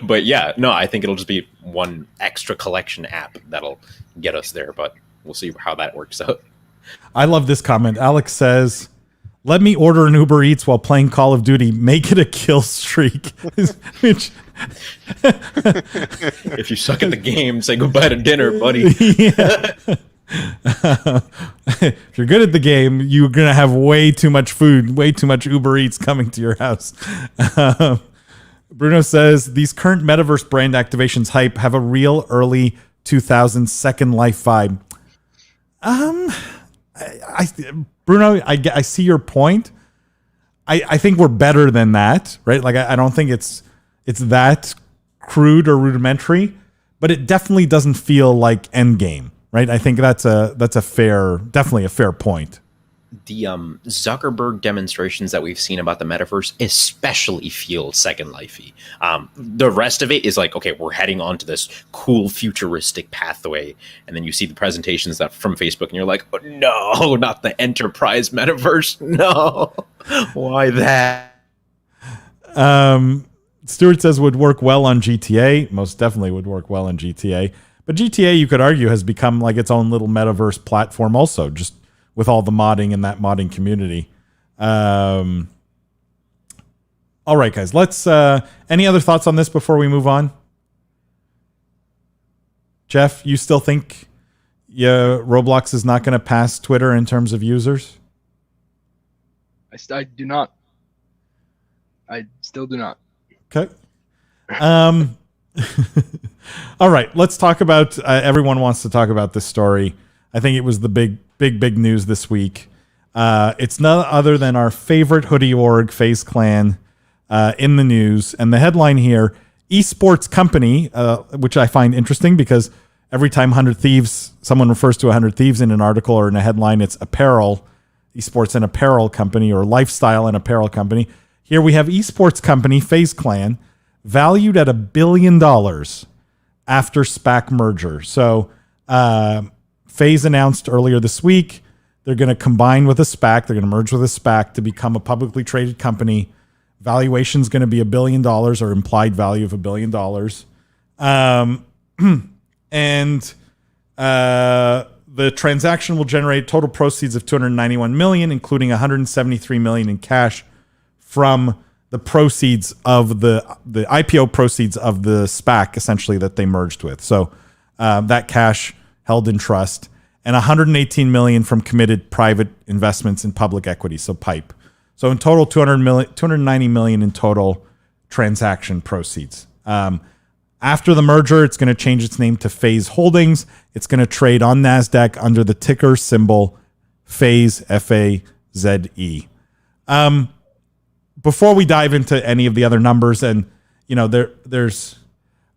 But yeah, no, I think it'll just be one extra collection app that'll get us there, but we'll see how that works out. I love this comment. Alex says, let me order an Uber Eats while playing Call of Duty. Make it a kill streak. Which, if you suck at the game, say goodbye to dinner, buddy. Yeah. If you're good at the game, you're going to have way too much food, way too much Uber Eats coming to your house. Bruno says, these current metaverse brand activations hype have a real early 2000s Second Life vibe. Bruno, I see your point. I think we're better than that, right? Like, I don't think it's that crude or rudimentary, but it definitely doesn't feel like Endgame. Right, I think that's definitely a fair point. The Zuckerberg demonstrations that we've seen about the metaverse especially feel Second Lifey. The rest of it is like, okay, we're heading on to this cool futuristic pathway, and then you see the presentations that from Facebook, and you're like, oh, no, not the enterprise metaverse, no, why that? Stuart says would work well on GTA. Most definitely would work well on GTA. But GTA, you could argue, has become like its own little metaverse platform also, just with all the modding in that modding community. All right, guys. Let's. Any other thoughts on this before we move on? Jeff, you still think Roblox is not going to pass Twitter in terms of users? I do not. I still do not. Okay. All right, let's talk about. Everyone wants to talk about this story. I think it was the big news this week. It's none other than our favorite hoodie org, FaZe Clan, in the news. And the headline here: esports company, which I find interesting because every time 100 Thieves, someone refers to 100 Thieves in an article or in a headline, it's apparel, esports and apparel company, or lifestyle and apparel company. Here we have esports company FaZe Clan, valued at $1 billion after SPAC merger. So FaZe announced earlier this week they're going to combine with a SPAC. They're going to merge with a SPAC to become a publicly traded company. Valuation is going to be $1 billion, or implied value of $1 billion. And the transaction will generate total proceeds of $291 million, including $173 million in cash from the proceeds of the IPO proceeds of the SPAC, essentially, that they merged with. So that cash held in trust, and $118 million from committed private investments in public equity, so PIPE. So in total, $290 million in total transaction proceeds. After the merger, it's going to change its name to FaZe Holdings. It's going to trade on NASDAQ under the ticker symbol FaZe, F-A-Z-E. Before we dive into any of the other numbers, and I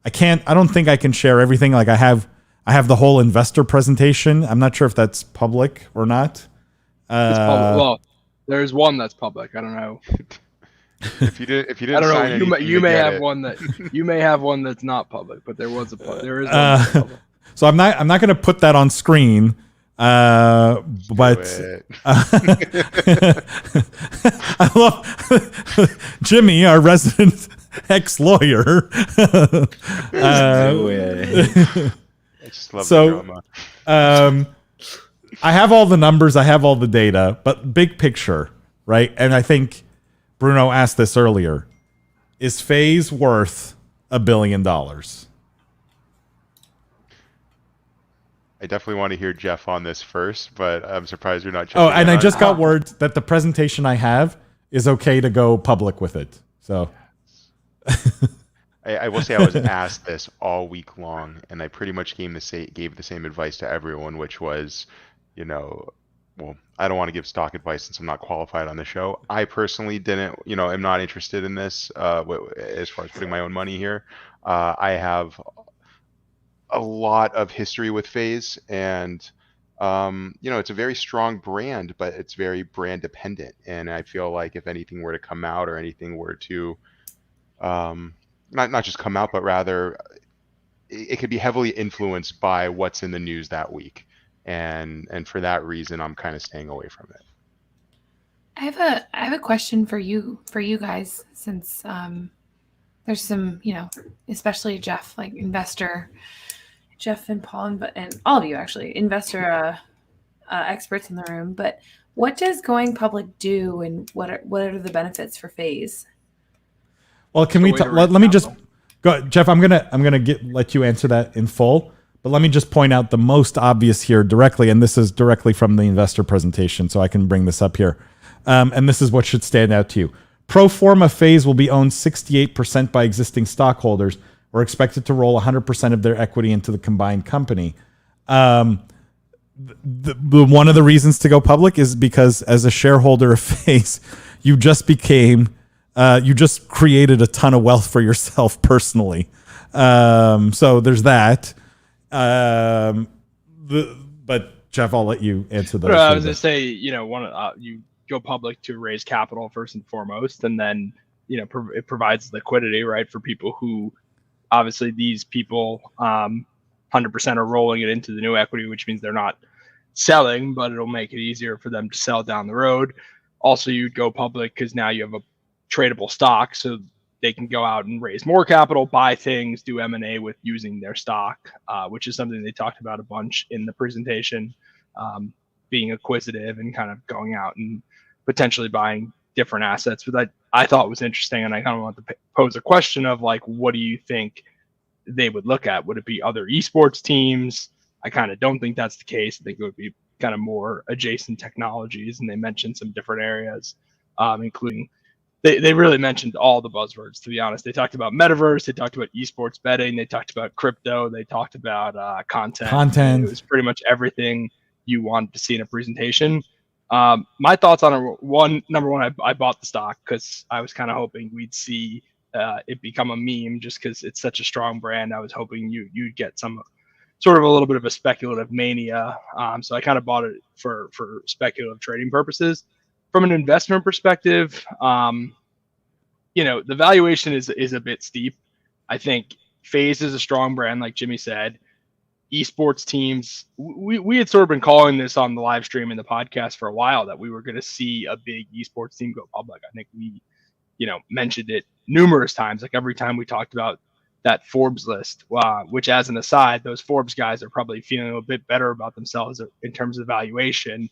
don't think I can share everything. Like I have the whole investor presentation. I'm not sure if that's public or not. It's public. Well, there's one that's public. I don't know. If you didn't, I don't sign know. anything, You may have it. one that you may have one that's not public, but there is one that's public. So I'm not going to put that on screen. But I love Jimmy, our resident ex-lawyer. I just love the drama. I have all the numbers, I have all the data, but big picture, right? And I think Bruno asked this earlier: is FaZe worth $1 billion? I definitely want to hear Jeff on this first, but I'm surprised you're not. Oh, and I just got word that the presentation I have is okay to go public with it. So I will say I was asked this all week long, and I pretty much gave the same advice to everyone, which was, well, I don't want to give stock advice since I'm not qualified on the show. I personally am not interested in this as far as putting my own money here. I have a lot of history with FaZe, and it's a very strong brand, but it's very brand dependent. And I feel like if anything were to come out, or anything were to not just come out, but rather it could be heavily influenced by what's in the news that week. And for that reason, I'm kind of staying away from it. I have a question for you guys, since there's some, especially Jeff, like investor, Jeff and Paul, and all of you actually, investor experts in the room. But what does going public do, and what are the benefits for FaZe? Well, can we let me just go, Jeff? I'm gonna let you answer that in full. But let me just point out the most obvious here directly, and this is directly from the investor presentation, so I can bring this up here. And this is what should stand out to you. Pro forma FaZe will be owned 68% by existing stockholders. We're expected to roll 100% of their equity into the combined company. One of the reasons to go public is because as a shareholder of FaZe, you just created a ton of wealth for yourself personally. So there's that. But Jeff, I'll let you answer those. I was going to say, you go public to raise capital first and foremost, and then it provides liquidity, right, for people who, obviously these people 100% are rolling it into the new equity, which means they're not selling, but it'll make it easier for them to sell down the road. Also, you'd go public because now you have a tradable stock, so they can go out and raise more capital, buy things, do M&A with using their stock, which is something they talked about a bunch in the presentation, being acquisitive and kind of going out and potentially buying different assets. But I thought was interesting, and I kind of want to pose a question of, like, what do you think they would look at? Would it be other esports teams? I kind of don't think that's the case. I think it would be kind of more adjacent technologies, and they mentioned some different areas, including they really mentioned all the buzzwords, to be honest. They talked about metaverse, they talked about esports betting, they talked about crypto, they talked about content. It was pretty much everything you wanted to see in a presentation. My thoughts on it: number one, I bought the stock because I was kind of hoping we'd see it become a meme, just because it's such a strong brand. I was hoping you'd get some sort of a little bit of a speculative mania. So I kind of bought it for speculative trading purposes. From an investment perspective, the valuation is a bit steep. I think FaZe is a strong brand, like Jimmy said. Esports teams, we had sort of been calling this on the live stream and the podcast for a while, that we were going to see a big esports team go public. I think we, mentioned it numerous times. Like every time we talked about that Forbes list, which, as an aside, those Forbes guys are probably feeling a bit better about themselves in terms of valuation.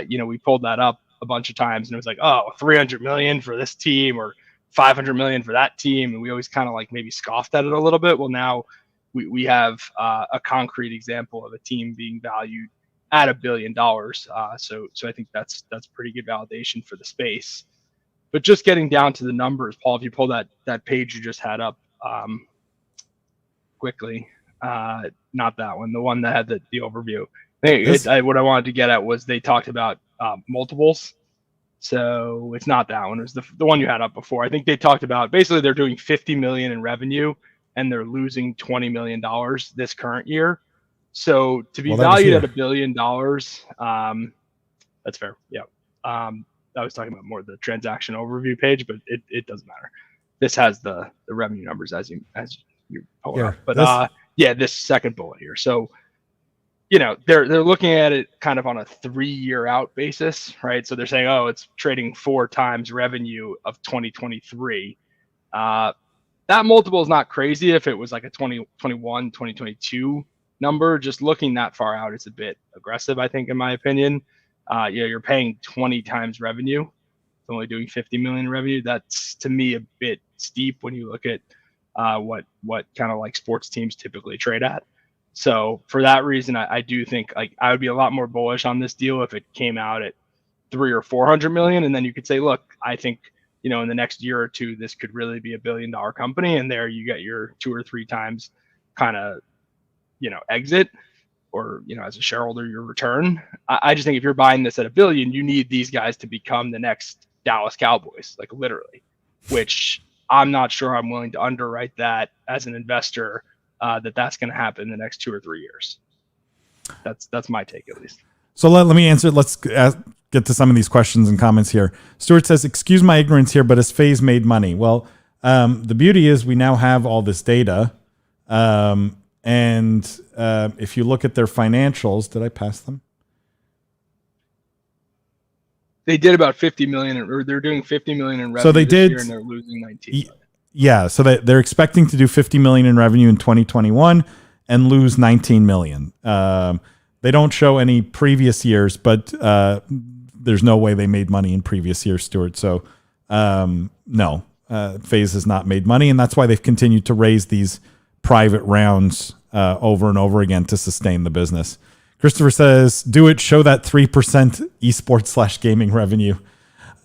We pulled that up a bunch of times, and it was like, oh, 300 million for this team, or 500 million for that team. And we always kind of like maybe scoffed at it a little bit. Well, now we have a concrete example of a team being valued at $1 billion. So I think that's pretty good validation for the space. But just getting down to the numbers, Paul, if you pull that page you just had up quickly, not that one, the one that had the overview. What I wanted to get at was they talked about multiples. So it's not that one. It was the one you had up before. I think they talked about basically they're doing 50 million in revenue and they're losing $20 million this current year. So to be valued at $1 billion, that's fair. Yeah. I was talking about more the transaction overview page, but it doesn't matter. This has the revenue numbers as you pull it up. But this second bullet here. So they're looking at it kind of on a 3-year out basis, right? So they're saying, oh, it's trading 4 times revenue of 2023. That multiple is not crazy if it was like a 2021, 2022 number. Just looking that far out is a bit aggressive, I think, in my opinion. You're paying 20 times revenue. It's only doing 50 million in revenue. That's, to me, a bit steep when you look at what kind of like sports teams typically trade at. So for that reason, I do think like I would be a lot more bullish on this deal if it came out at 300 or 400 million. And then you could say, look, I think, in the next year or two, this could really be $1 billion company. And there you get your 2 or 3 times kind of, exit, or, as a shareholder, your return. I just think if you're buying this at $1 billion, you need these guys to become the next Dallas Cowboys, like literally, which I'm not sure I'm willing to underwrite that as an investor that's going to happen in the next 2 or 3 years. That's my take, at least. So let me answer. Let's get to some of these questions and comments here. Stuart says, excuse my ignorance here, but has FaZe made money? Well, the beauty is we now have all this data. And if you look at their financials, did I pass them? They did about 50 million, or they're doing 50 million in revenue so they this did, year, and they're losing 19 million. Yeah, so they're expecting to do 50 million in revenue in 2021 and lose 19 million. They don't show any previous years, but there's no way they made money in previous years, Stuart. So no, FaZe has not made money, and that's why they've continued to raise these private rounds over and over again to sustain the business. Christopher says, do it, show that 3% esports/gaming revenue.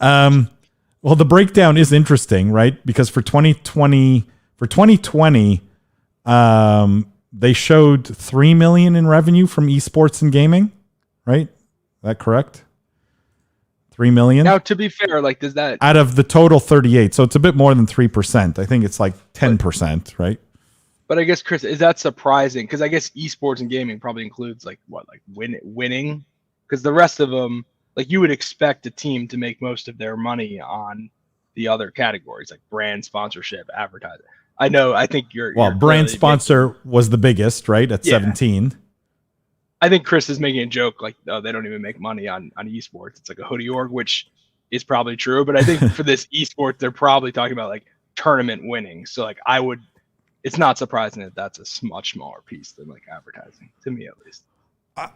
Well, the breakdown is interesting, right? Because for 2020, they showed 3 million in revenue from esports and gaming, right? Is that correct? 3 million. Now, to be fair, like, does that out of the total 38? So it's a bit more than 3%. I think it's like 10%, right? But I guess, Chris, is that surprising? Because I guess esports and gaming probably includes like winning, because the rest of them, like, you would expect a team to make most of their money on the other categories, like brand sponsorship, advertising. I think you're brand sponsor was the biggest, right? At 17. I think Chris is making a joke like, oh, they don't even make money on esports. It's like a hoodie org, which is probably true. But I think for this esports, they're probably talking about like tournament winning. So like it's not surprising that that's a much smaller piece than like advertising, to me at least.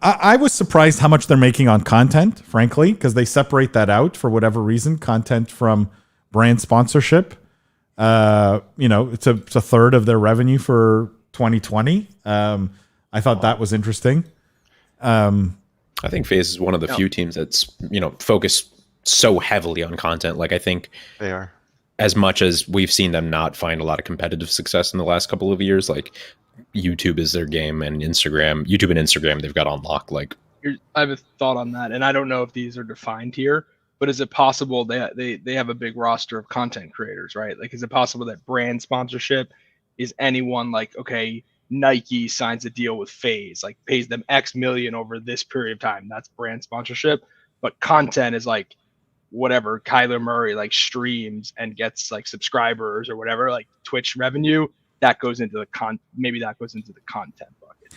I was surprised how much they're making on content, frankly, because they separate that out for whatever reason, content from brand sponsorship. It's a third of their revenue for 2020. I thought that was interesting. I think FaZe is one of the few teams that's, focused so heavily on content. Like, I think they are. As much as we've seen them not find a lot of competitive success in the last couple of years, like YouTube is their game, and YouTube and Instagram, they've got on lock. Like, I have a thought on that, and I don't know if these are defined here, but is it possible they have a big roster of content creators, right? Like, is it possible that brand sponsorship is anyone like, okay, Nike signs a deal with FaZe, like pays them X million over this period of time. That's brand sponsorship. But content is like, whatever Kyler Murray like streams and gets like subscribers or whatever, like Twitch revenue, that goes into the content bucket.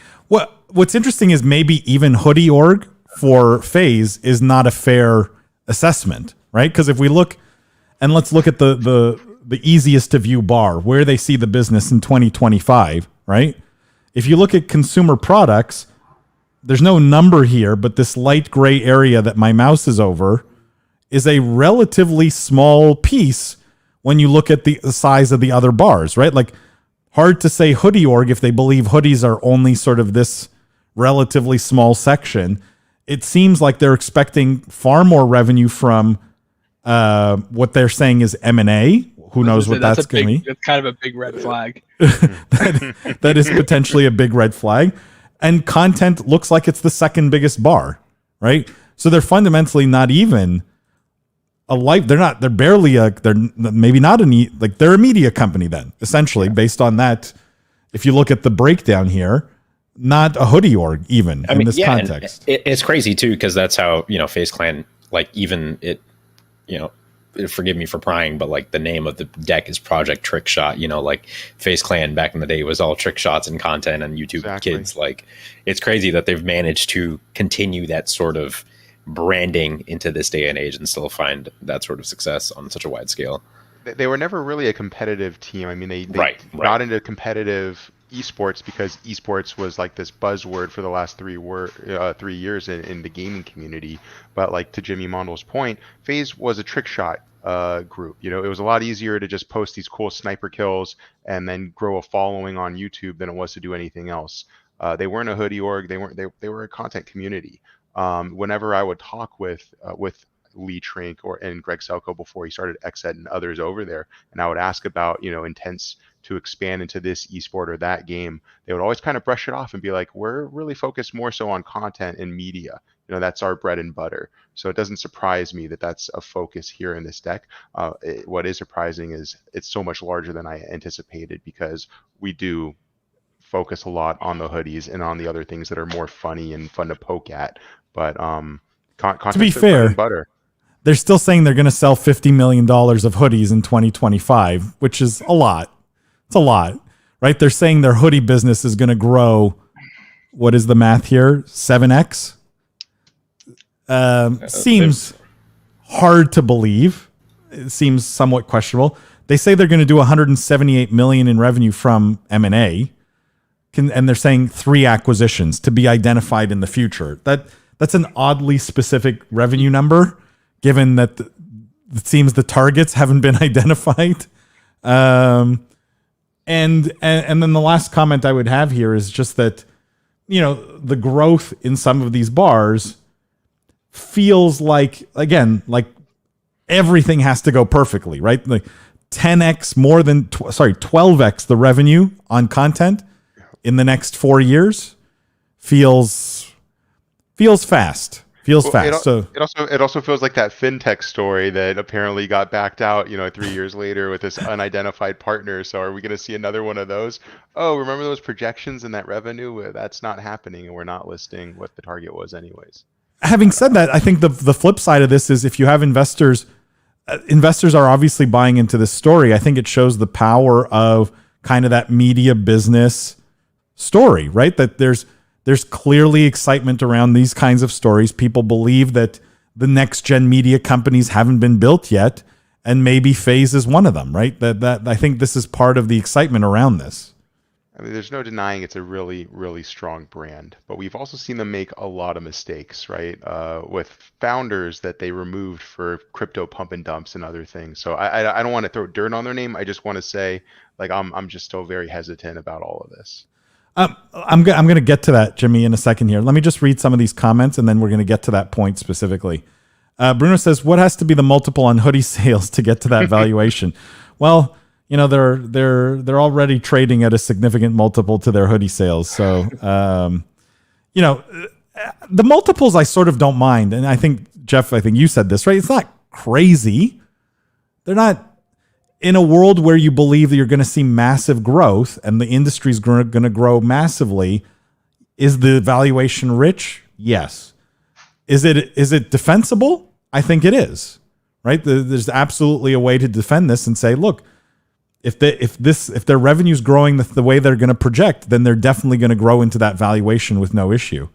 What's interesting is maybe even hoodie org for FaZe is not a fair assessment, right? Because if we look, and let's look at the easiest to view bar where they see the business in 2025, right? If you look at consumer products, there's no number here, but this light gray area that my mouse is over is a relatively small piece when you look at the size of the other bars, right? Like, hard to say hoodie org if they believe hoodies are only sort of this relatively small section. It seems like they're expecting far more revenue from what they're saying is M&A. Who knows what that's going to be? It's kind of a big red flag. that is potentially a big red flag. And content looks like it's the second biggest bar, right? So they're fundamentally not even they're maybe not they're a media company then, essentially, based on that. If you look at the breakdown here, not a hoodie org even in this context. It's crazy too, because that's how, FaZe Clan, like, even it, forgive me for prying, but like the name of the deck is Project Trick Shot. Like FaZe Clan back in the day was all trick shots and content and YouTube kids. Like, it's crazy that they've managed to continue that sort of branding into this day and age and still find that sort of success on such a wide scale. They were never really a competitive team. I mean, they got into competitive esports because esports was like this buzzword for the last 3 years in the gaming community. But like, to Jimmy Mondle's point, FaZe was a trick shot group. It was a lot easier to just post these cool sniper kills and then grow a following on YouTube than it was to do anything else. They weren't a hoodie org. They were a content community. Whenever I would talk with Lee Trink and Greg Selko before he started XED and others over there, and I would ask about intents to expand into this esport or that game, they would always kind of brush it off and be like, we're really focused more so on content and media. That's our bread and butter. So it doesn't surprise me that that's a focus here in this deck. What is surprising is it's so much larger than I anticipated, because we do focus a lot on the hoodies and on the other things that are more funny and fun to poke at. But to be fair, butter. They're still saying they're going to sell $50 million of hoodies in 2025, which is a lot. It's a lot, right? They're saying their hoodie business is going to grow. What is the math here? 7x? Seems hard to believe. It seems somewhat questionable. They say they're going to do 178 million in revenue from M&A, and they're saying 3 acquisitions to be identified in the future. That's an oddly specific revenue number, given that it seems the targets haven't been identified. And then the last comment I would have here is just that, the growth in some of these bars feels like, again, like everything has to go perfectly, right? Like 10x more than 12x the revenue on content in the next 4 years feels fast. It also feels like that fintech story that apparently got backed out, 3 years later with this unidentified partner. So are we going to see another one of those? Oh, remember those projections and that revenue? That's not happening, and we're not listing what the target was anyways. Having said that, I think the flip side of this is if you have investors are obviously buying into this story. I think it shows the power of kind of that media business story, right? That there's clearly excitement around these kinds of stories. People believe that the next gen media companies haven't been built yet, and maybe FaZe is one of them, right? That I think this is part of the excitement around this. I mean, there's no denying it's a really, really strong brand, but we've also seen them make a lot of mistakes, right? With founders that they removed for crypto pump and dumps and other things. So I don't want to throw dirt on their name. I just want to say, like, I'm just still very hesitant about all of this. I'm going to get to that, Jimmy, in a second here. Let me just read some of these comments, and then we're going to get to that point specifically. Bruno says, "What has to be the multiple on hoodie sales to get to that valuation?" Well, they're already trading at a significant multiple to their hoodie sales. So, the multiples I sort of don't mind, and I think Jeff, you said this, right? It's not crazy. They're not. In a world where you believe that you're going to see massive growth and the industry's going to grow massively, is the valuation rich? Yes. Is it defensible? I think it is. Right? There's absolutely a way to defend this and say, look, if their revenue's growing the way they're going to project, then they're definitely going to grow into that valuation with no issue.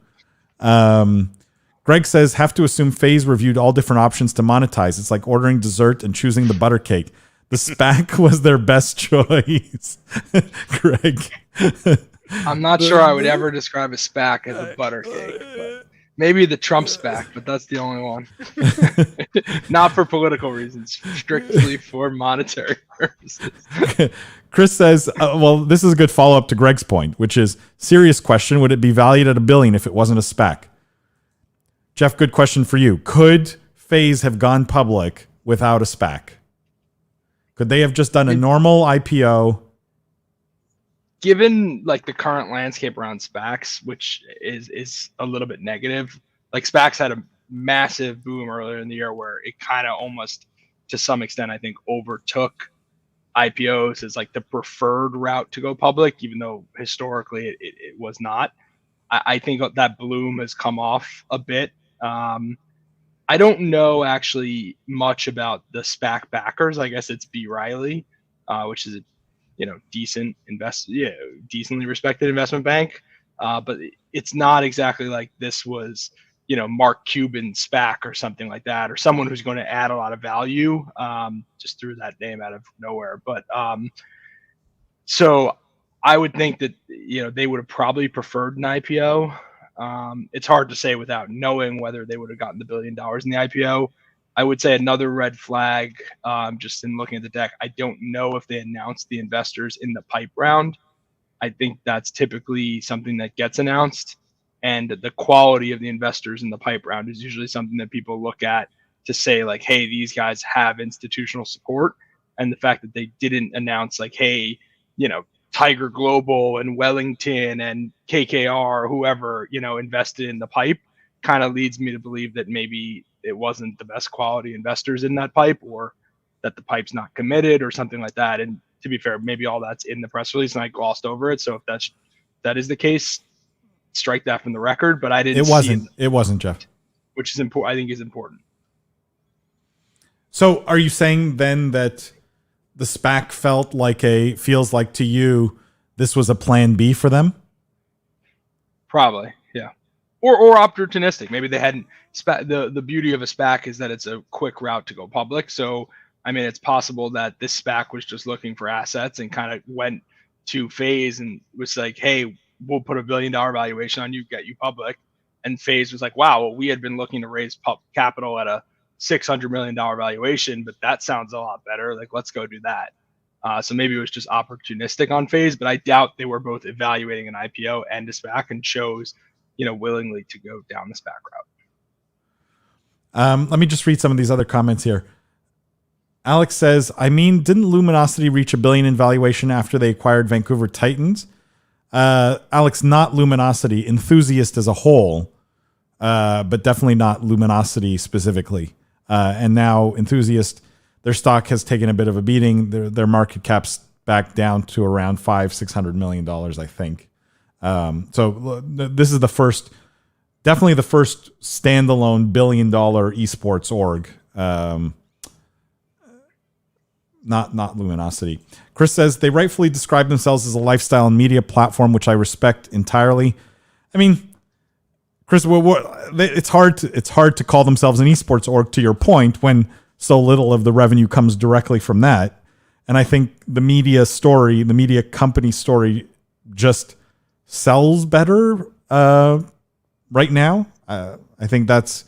Greg says, have to assume FaZe reviewed all different options to monetize. It's like ordering dessert and choosing the butter cake. The SPAC was their best choice. Greg. I'm not sure I would ever describe a SPAC as a butter cake. But maybe the Trump SPAC, but that's the only one. Not for political reasons, strictly for monetary purposes. Chris says, well, this is a good follow-up to Greg's point, which is, serious question, would it be valued at $1 billion if it wasn't a SPAC? Jeff, good question for you. Could FaZe have gone public without a SPAC? Could they have just done a normal IPO? Given like the current landscape around SPACs, which is a little bit negative, like SPACs had a massive boom earlier in the year where it kind of almost, to some extent, I think overtook IPOs as like the preferred route to go public, even though historically it was not. I think that bloom has come off a bit. I don't know actually much about the SPAC backers. I guess it's B. Riley, which is a decently respected investment bank. But it's not exactly like this was, Mark Cuban SPAC or something like that, or someone who's going to add a lot of value. Just threw that name out of nowhere. But so I would think that, they would have probably preferred an IPO. It's hard to say without knowing whether they would have gotten the $1 billion in the IPO. I would say another red flag, just in looking at the deck, I don't know if they announced the investors in the PIPE round. I think that's typically something that gets announced, and the quality of the investors in the PIPE round is usually something that people look at to say like, hey, these guys have institutional support. And the fact that they didn't announce like, hey, Tiger Global and Wellington and KKR, whoever, invested in the PIPE, kind of leads me to believe that maybe it wasn't the best quality investors in that PIPE, or that the PIPE's not committed or something like that. And to be fair, maybe all that's in the press release and I glossed over it. So if that's that is the case, strike that from the record. But I didn't. It wasn't, Jeff. Which is important. I think is important. So, are you saying then that the SPAC feels like to you this was a plan B for them? Probably, yeah. Or opportunistic. Maybe they hadn't. The beauty of a SPAC is that it's a quick route to go public. So, I mean, it's possible that this SPAC was just looking for assets and kind of went to FaZe and was like, hey, we'll put $1 billion valuation on you, get you public. And FaZe was like, wow, well, we had been looking to raise capital at a $600 million valuation, but that sounds a lot better. Like, let's go do that. So maybe it was just opportunistic on FaZe, but I doubt they were both evaluating an IPO and a SPAC and chose, willingly to go down the SPAC route. Let me just read some of these other comments here. Alex says, didn't Luminosity reach $1 billion in valuation after they acquired Vancouver Titans? Alex, not Luminosity, Enthusiast as a whole, but definitely not Luminosity specifically. And now Enthusiast, their stock has taken a bit of a beating. Their market cap's back down to around $500-600 million, I think. So this is definitely the first standalone $1 billion esports org. Not Luminosity. Chris says they rightfully describe themselves as a lifestyle and media platform, which I respect entirely. I mean, Chris, it's hard to call themselves an esports org, to your point, when so little of the revenue comes directly from that. And I think the media company story just sells better right now. I think that's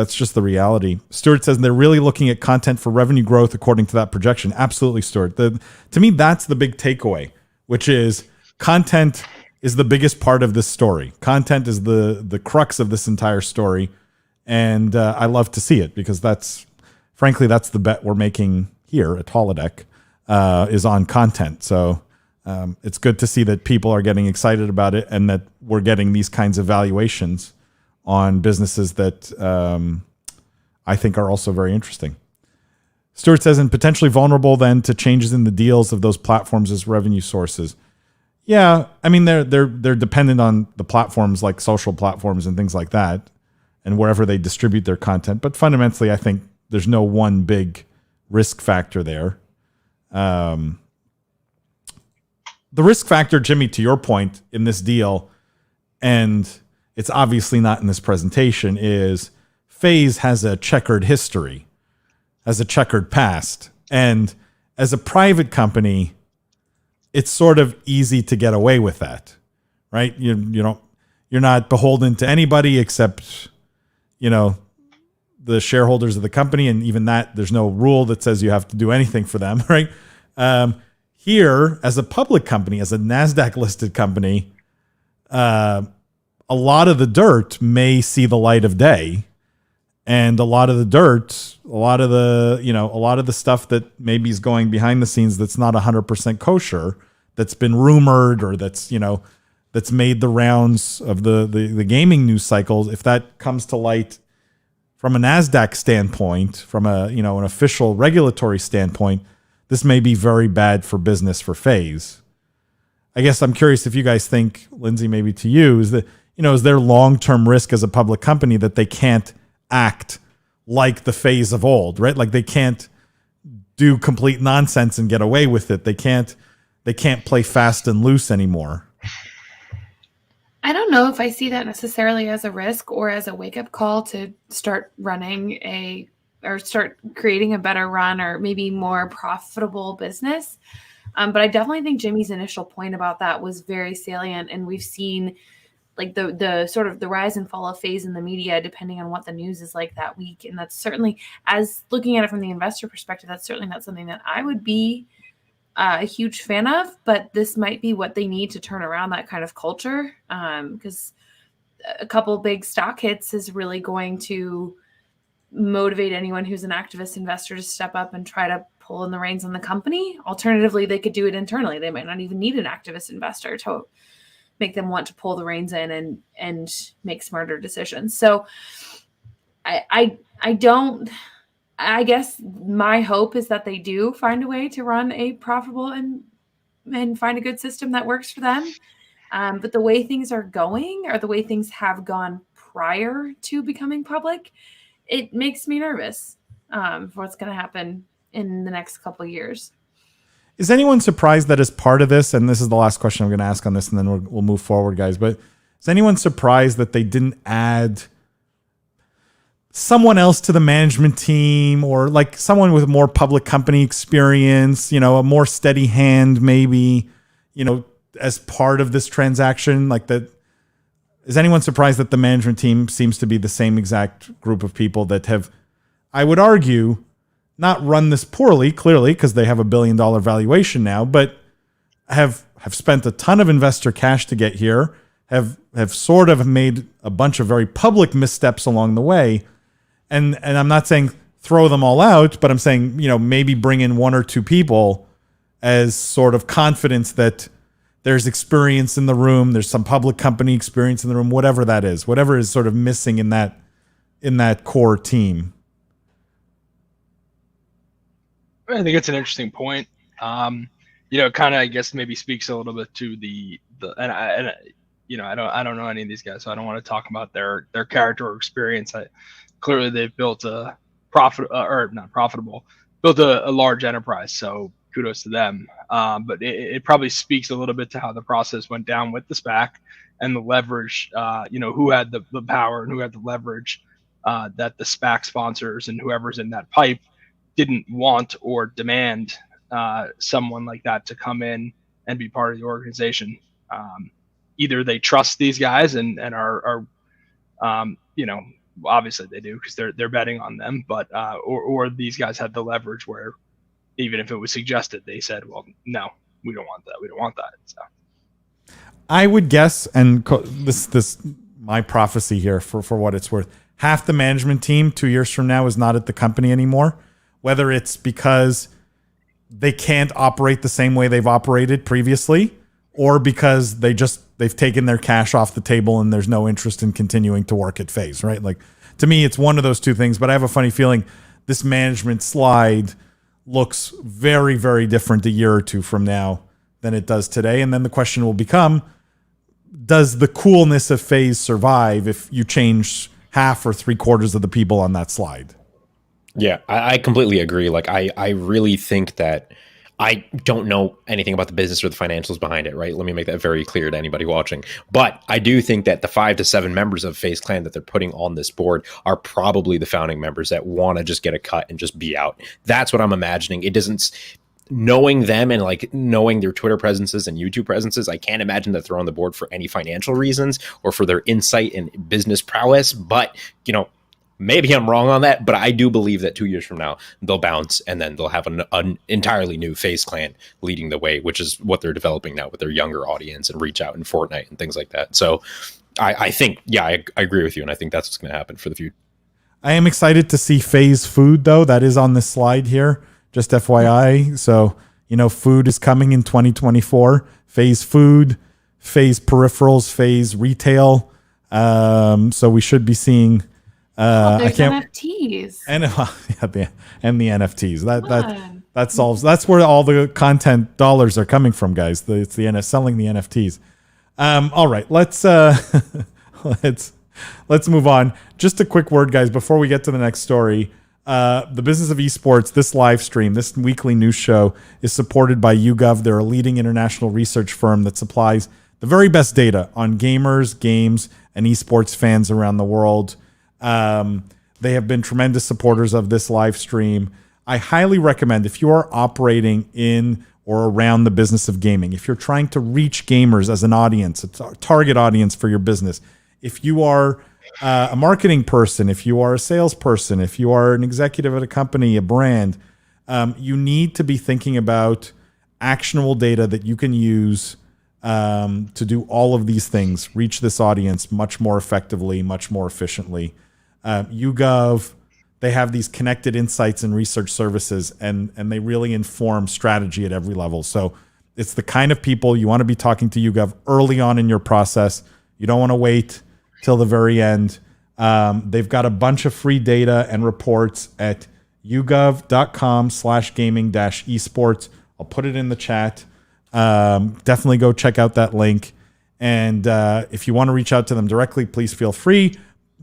just the reality. Stuart says they're really looking at content for revenue growth according to that projection. Absolutely, Stuart. To me, that's the big takeaway, which is content is the biggest part of this story. Content is the crux of this entire story. And I love to see it because that's the bet we're making here at Holodeck is on content. So it's good to see that people are getting excited about it and that we're getting these kinds of valuations on businesses that I think are also very interesting. Stuart says, and potentially vulnerable then to changes in the deals of those platforms as revenue sources. Yeah, I mean they're dependent on the platforms like social platforms and things like that, and wherever they distribute their content. But fundamentally, I think there's no one big risk factor there. The risk factor, Jimmy, to your point in this deal, and it's obviously not in this presentation, is FaZe has a checkered history, has a checkered past. And as a private company, it's sort of easy to get away with that, right? You're not beholden to anybody except, the shareholders of the company. And even that, there's no rule that says you have to do anything for them, right? Here, as a public company, as a NASDAQ listed company, a lot of the dirt may see the light of day, and a lot of the stuff that maybe is going behind the scenes that's not 100% kosher, that's been rumored or that's made the rounds of the gaming news cycles. If that comes to light from a NASDAQ standpoint, from an official regulatory standpoint, this may be very bad for business for FaZe. I guess I'm curious if you guys think, Lindsay, maybe to you, is there long-term risk as a public company that they can't act like the FaZe of old, right? Like they can't do complete nonsense and get away with it. They can't play fast and loose anymore. I don't know if I see that necessarily as a risk or as a wake-up call to start start creating a better run or maybe more profitable business. But I definitely think Jimmy's initial point about that was very salient. And we've seen like the sort of the rise and fall of FaZe in the media, depending on what the news is like that week. And that's certainly, as looking at it from the investor perspective, that's certainly not something that I would be a huge fan of, but this might be what they need to turn around that kind of culture. Because a couple big stock hits is really going to motivate anyone who's an activist investor to step up and try to pull in the reins on the company. Alternatively, they could do it internally. They might not even need an activist investor to make them want to pull the reins in and make smarter decisions. So I guess my hope is that they do find a way to run a profitable and find a good system that works for them. But the way things are going, or the way things have gone prior to becoming public, it makes me nervous for what's going to happen in the next couple of years. Is anyone surprised that as part of this, and this is the last question I'm going to ask on this, and then we'll move forward, guys, but is anyone surprised that they didn't add someone else to the management team, or like someone with more public company experience, a more steady hand, maybe, as part of this transaction? Like that, is anyone surprised that the management team seems to be the same exact group of people that have, I would argue, not run this poorly, clearly, because they have $1 billion valuation now, but have spent a ton of investor cash to get here, have sort of made a bunch of very public missteps along the way. And I'm not saying throw them all out, but I'm saying, maybe bring in one or two people as sort of confidence that there's experience in the room, there's some public company experience in the room, whatever that is, whatever is sort of missing in that core team. I think it's an interesting point. Kind of, I guess, maybe speaks a little bit to I don't know any of these guys, so I don't want to talk about their character or experience. Clearly they've built a built a large enterprise, so kudos to them. But it probably speaks a little bit to how the process went down with the SPAC and the leverage, who had the power and who had the leverage that the SPAC sponsors and whoever's in that pipe didn't want or demand someone like that to come in and be part of the organization. Either they trust these guys and are obviously they do because they're betting on them, but or these guys had the leverage where even if it was suggested, they said, well, no, we don't want that. We don't want that. So I would guess, and this my prophecy here for what it's worth, half the management team 2 years from now is not at the company anymore. Whether it's because they can't operate the same way they've operated previously, or because they've taken their cash off the table and there's no interest in continuing to work at FaZe, right? Like, to me, it's one of those two things, but I have a funny feeling this management slide looks very, very different a year or two from now than it does today. And then the question will become, does the coolness of FaZe survive if you change half or 3/4 of the people on that slide? Yeah, I completely agree. Like, I really think that I don't know anything about the business or the financials behind it, right? Let me make that very clear to anybody watching. But I do think that the 5 to 7 members of FaZe Clan that they're putting on this board are probably the founding members that want to just get a cut and just be out. That's what I'm imagining. It doesn't, knowing them and like knowing their Twitter presences and YouTube presences, I can't imagine that they're on the board for any financial reasons or for their insight and business prowess. But, maybe I'm wrong on that, but I do believe that 2 years from now, they'll bounce and then they'll have an entirely new FaZe Clan leading the way, which is what they're developing now with their younger audience and reach out in Fortnite and things like that. So I think, I agree with you. And I think that's what's going to happen for the future. I am excited to see FaZe Food, though. That is on this slide here, just FYI. So, food is coming in 2024. FaZe Food, FaZe Peripherals, FaZe Retail. So we should be seeing... there's NFTs and the NFTs that solves. That's where all the content dollars are coming from, guys. It's selling the NFTs. All right, let's move on. Just a quick word, guys, before we get to the next story. The Business of Esports, this live stream, this weekly news show is supported by YouGov. They're a leading international research firm that supplies the very best data on gamers, games, and esports fans around the world. They have been tremendous supporters of this live stream. I highly recommend, if you are operating in or around the business of gaming, if you're trying to reach gamers as an audience, a target audience for your business, if you are a marketing person, if you are a salesperson, if you are an executive at a company, a brand, you need to be thinking about actionable data that you can use to do all of these things, reach this audience much more effectively, much more efficiently. YouGov, they have these connected insights and research services, and they really inform strategy at every level. So it's the kind of people you want to be talking to YouGov early on in your process. You don't want to wait till the very end. They've got a bunch of free data and reports at yougov.com/gaming-esports. I'll put it in the chat. Definitely go check out that link. And if you want to reach out to them directly, please feel free.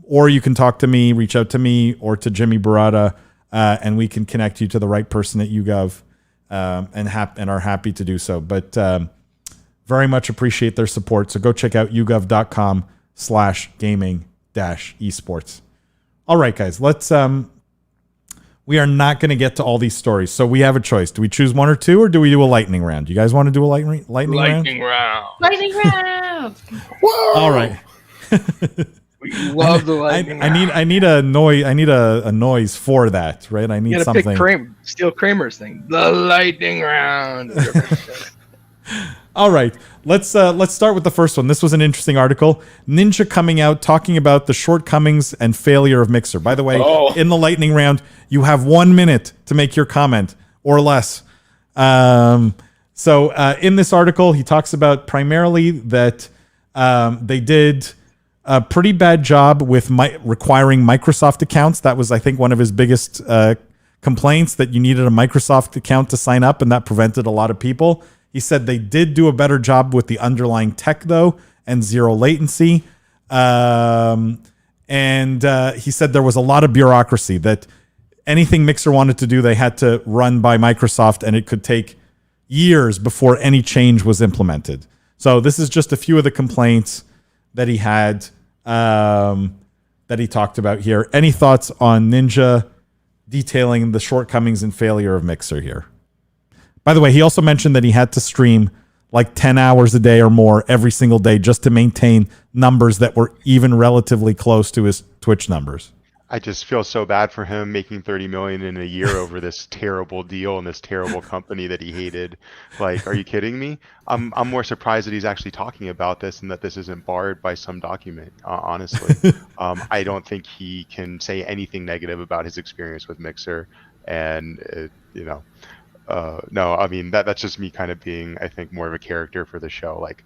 Or you can talk to me, reach out to me or to Jimmy Barada, and we can connect you to the right person at YouGov, and are happy to do so. But very much appreciate their support. So go check out yougov.com/gaming-esports. All right, guys, let's we are not going to get to all these stories. So we have a choice. Do we choose one or two, or do we do a lightning round? You guys want to do a lightning round? Lightning round. Lightning round. Whoa! All right. We love the lightning round. I need a noise. I need a noise for that, right? I need You gotta something. pick steal Kramer's thing. The lightning round. All right, let's start with the first one. This was an interesting article. Ninja coming out talking about the shortcomings and failure of Mixer. By the way, in the lightning round, you have 1 minute to make your comment or less. So in this article, he talks about primarily that they did a pretty bad job with requiring Microsoft accounts. That was, I think, one of his biggest complaints, that you needed a Microsoft account to sign up, and that prevented a lot of people. He said they did do a better job with the underlying tech, though, and zero latency. And he said there was a lot of bureaucracy, that anything Mixer wanted to do, they had to run by Microsoft, and it could take years before any change was implemented. So this is just a few of the complaints that he had, that he talked about here. Any thoughts on Ninja detailing the shortcomings and failure of Mixer here? By the way, he also mentioned that he had to stream like 10 hours a day or more every single day just to maintain numbers that were even relatively close to his Twitch numbers. I just feel so bad for him making 30 million in a year over this terrible deal and this terrible company that he hated. Like, are you kidding me? I'm more surprised that he's actually talking about this and that this isn't barred by some document. Honestly, I don't think he can say anything negative about his experience with Mixer, and no, I mean that's just me kind of being, I think, more of a character for the show. Like,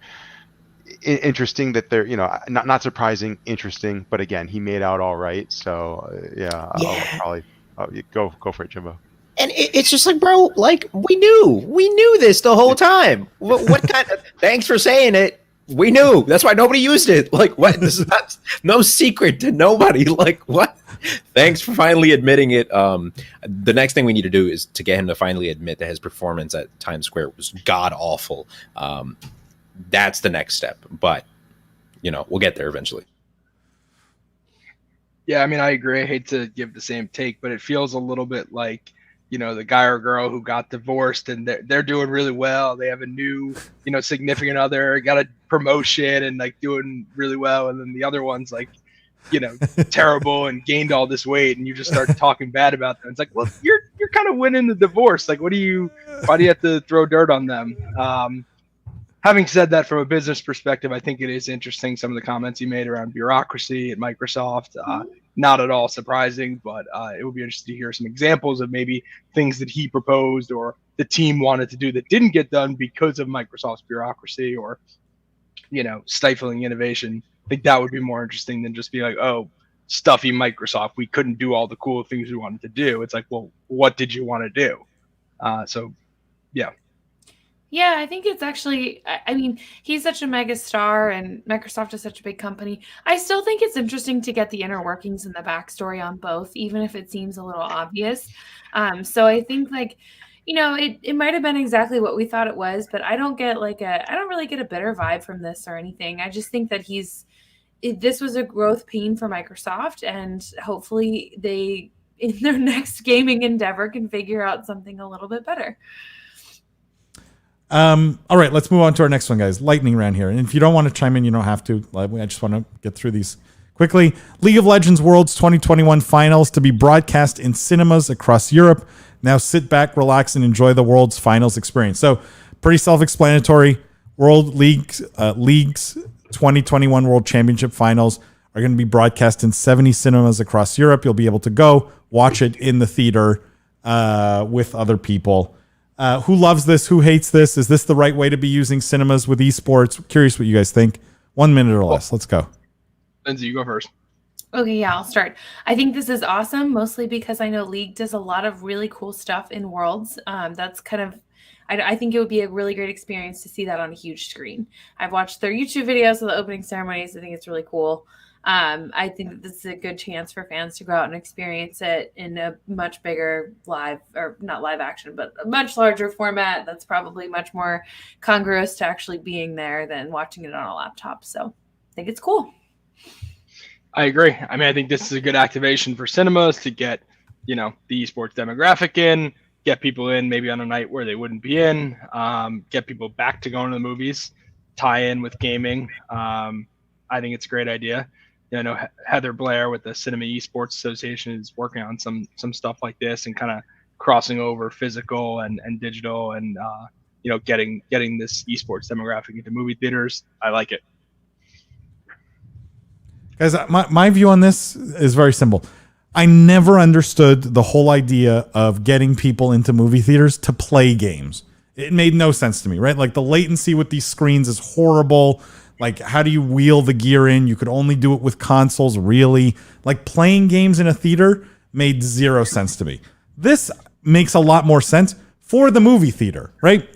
interesting that they're, not surprising, interesting, but again, he made out all right. So I'll probably go for it, Jimbo. And it's just like, bro, like we knew this the whole time. What kind of? Thanks for saying it. We knew. That's why nobody used it. Like, what? This is not no secret to nobody. Like, what? Thanks for finally admitting it. The next thing we need to do is to get him to finally admit that his performance at Times Square was god awful. That's the next step. But, we'll get there eventually. Yeah, I mean, I agree. I hate to give the same take, but it feels a little bit like, the guy or girl who got divorced and they're doing really well. They have a new, significant other, got a promotion and like doing really well. And then the other one's like, terrible and gained all this weight, and you just start talking bad about them. It's like, well, you're kind of winning the divorce. Like, why do you have to throw dirt on them? Having said that, from a business perspective, I think it is interesting, some of the comments he made around bureaucracy at Microsoft. Not at all surprising, but it would be interesting to hear some examples of maybe things that he proposed or the team wanted to do that didn't get done because of Microsoft's bureaucracy or, stifling innovation. I think that would be more interesting than just be like, oh, stuffy Microsoft, we couldn't do all the cool things we wanted to do. It's like, well, what did you want to do? Yeah, I think it's actually, I mean, he's such a mega star and Microsoft is such a big company. I still think it's interesting to get the inner workings and the backstory on both, even if it seems a little obvious. So I think it might have been exactly what we thought it was, but I don't really get a bitter vibe from this or anything. I just think that this was a growth pain for Microsoft, and hopefully they, in their next gaming endeavor, can figure out something a little bit better. All right, let's move on to our next one, guys. Lightning round here. And if you don't want to chime in, you don't have to. I just want to get through these quickly. League of Legends Worlds 2021 finals to be broadcast in cinemas across Europe. Now sit back, relax, and enjoy the World's finals experience. So pretty self-explanatory. League's 2021 World Championship finals are going to be broadcast in 70 cinemas across Europe. You'll be able to go watch it in the theater with other people. Who loves this? Who hates this? Is this the right way to be using cinemas with esports? Curious what you guys think. 1 minute or less. Let's go. Lindsay, you go first. Okay, yeah, I'll start. I think this is awesome, mostly because I know League does a lot of really cool stuff in Worlds. That's kind of I think it would be a really great experience to see that on a huge screen. I've watched their YouTube videos of the opening ceremonies. I think it's really cool. I think that this is a good chance for fans to go out and experience it in a much bigger live, or not live action, but a much larger format that's probably much more congruous to actually being there than watching it on a laptop. So I think it's cool. I agree. I mean, I think this is a good activation for cinemas to get, the esports demographic in, get people in maybe on a night where they wouldn't be in, get people back to going to the movies, tie in with gaming. I think it's a great idea. I know Heather Blair with the Cinema Esports Association is working on some stuff like this and kind of crossing over physical and digital and, getting this esports demographic into movie theaters. I like it. Guys, my view on this is very simple. I never understood the whole idea of getting people into movie theaters to play games. It made no sense to me, right? Like the latency with these screens is horrible. Like, how do you wheel the gear in? You could only do it with consoles, really. Like, playing games in a theater made zero sense to me. This makes a lot more sense for the movie theater, right?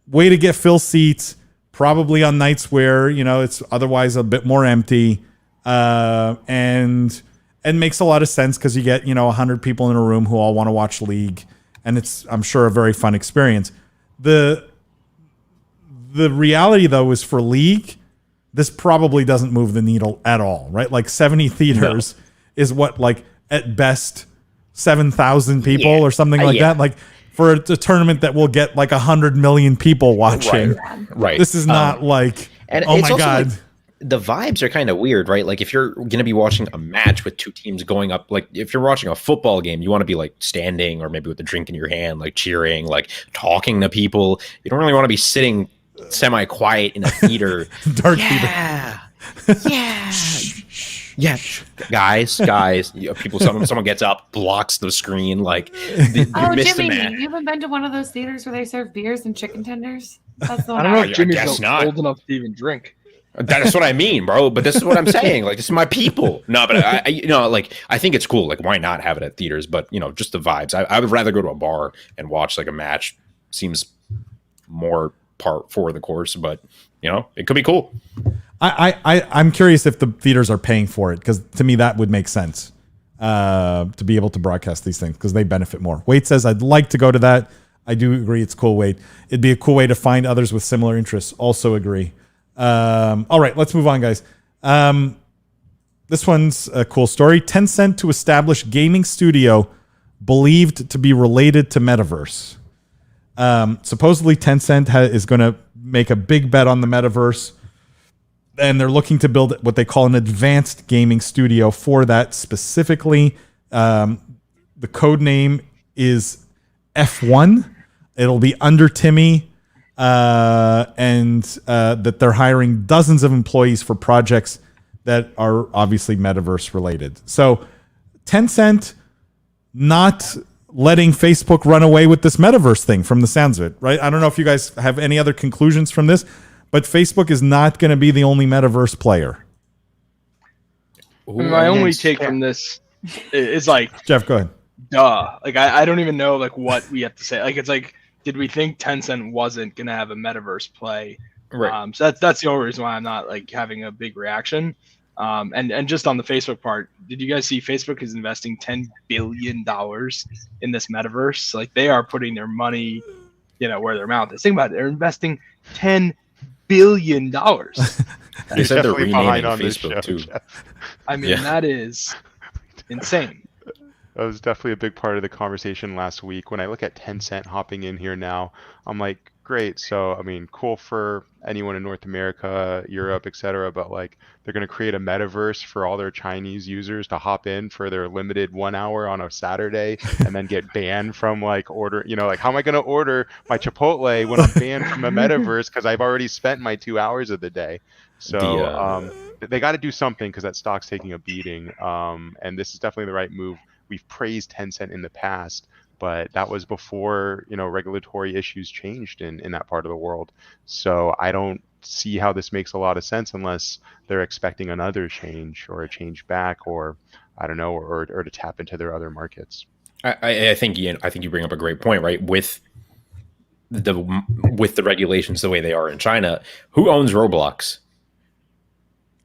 Way to get fill seats, probably on nights where, it's otherwise a bit more empty. And makes a lot of sense because you get, 100 people in a room who all want to watch League. And it's, I'm sure, a very fun experience. The reality, though, is for League, this probably doesn't move the needle at all, right? Like 70 theaters is what, like, at best, 7,000 people or something like that. Like, for a tournament that will get like 100 million people watching. Right. This is not like, and oh it's my God. Like, the vibes are kind of weird, right? Like if you're going to be watching a match with two teams going up, like if you're watching a football game, you want to be like standing or maybe with a drink in your hand, like cheering, like talking to people. You don't really want to be sitting semi-quiet in a theater. Dark theater. Yeah. Guys, people. Someone gets up, blocks the screen. Like, Jimmy, you haven't been to one of those theaters where they serve beers and chicken tenders? That's the one. I don't know if Jimmy's old enough to even drink. That's what I mean, bro. But this is what I'm saying. Like, this is my people. No, but I think it's cool. Like, why not have it at theaters? But just the vibes. I would rather go to a bar and watch like a match. Seems more part for the course, but it could be cool. I'm curious if the theaters are paying for it, because to me that would make sense to be able to broadcast these things because they benefit more. Wade says, I'd like to go to that. I do agree it's cool, Wade. It'd be a cool way to find others with similar interests. Also agree. All right, let's move on, guys. This one's a cool story. Tencent to establish gaming studio believed to be related to Metaverse. Supposedly Tencent is going to make a big bet on the Metaverse, and they're looking to build what they call an advanced gaming studio for that specifically. The code name is F1. It'll be under Timmy, and that they're hiring dozens of employees for projects that are obviously Metaverse related. So Tencent not letting Facebook run away with this Metaverse thing from the sounds of it, right? I don't know if you guys have any other conclusions from this, but Facebook is not going to be the only Metaverse player. My only take from this is like, Jeff, go ahead. Duh. Like, I don't even know like what we have to say. Like, it's like, did we think Tencent wasn't going to have a Metaverse play? Right. So that's the only reason why I'm not like having a big reaction. And just on the Facebook part, did you guys see Facebook is investing $10 billion in this Metaverse? Like, they are putting their money, where their mouth is. Think about it. They're investing $10 billion. They said they're renaming Facebook too. I mean, that is insane. That was definitely a big part of the conversation last week. When I look at Tencent hopping in here now, I'm like, great. So, I mean, cool for anyone in North America, Europe, etc. But like, they're going to create a metaverse for all their Chinese users to hop in for their limited 1 hour on a Saturday, and then get banned from like order. Like, how am I going to order my Chipotle when I'm banned from a metaverse because I've already spent my 2 hours of the day? So they got to do something because that stock's taking a beating. And this is definitely the right move. We've praised Tencent in the past, but that was before regulatory issues changed in that part of the world. So I don't see how this makes a lot of sense unless they're expecting another change or a change back, or I don't know, or to tap into their other markets. I think Ian, you bring up a great point, right? With with the regulations the way they are in China, who owns Roblox?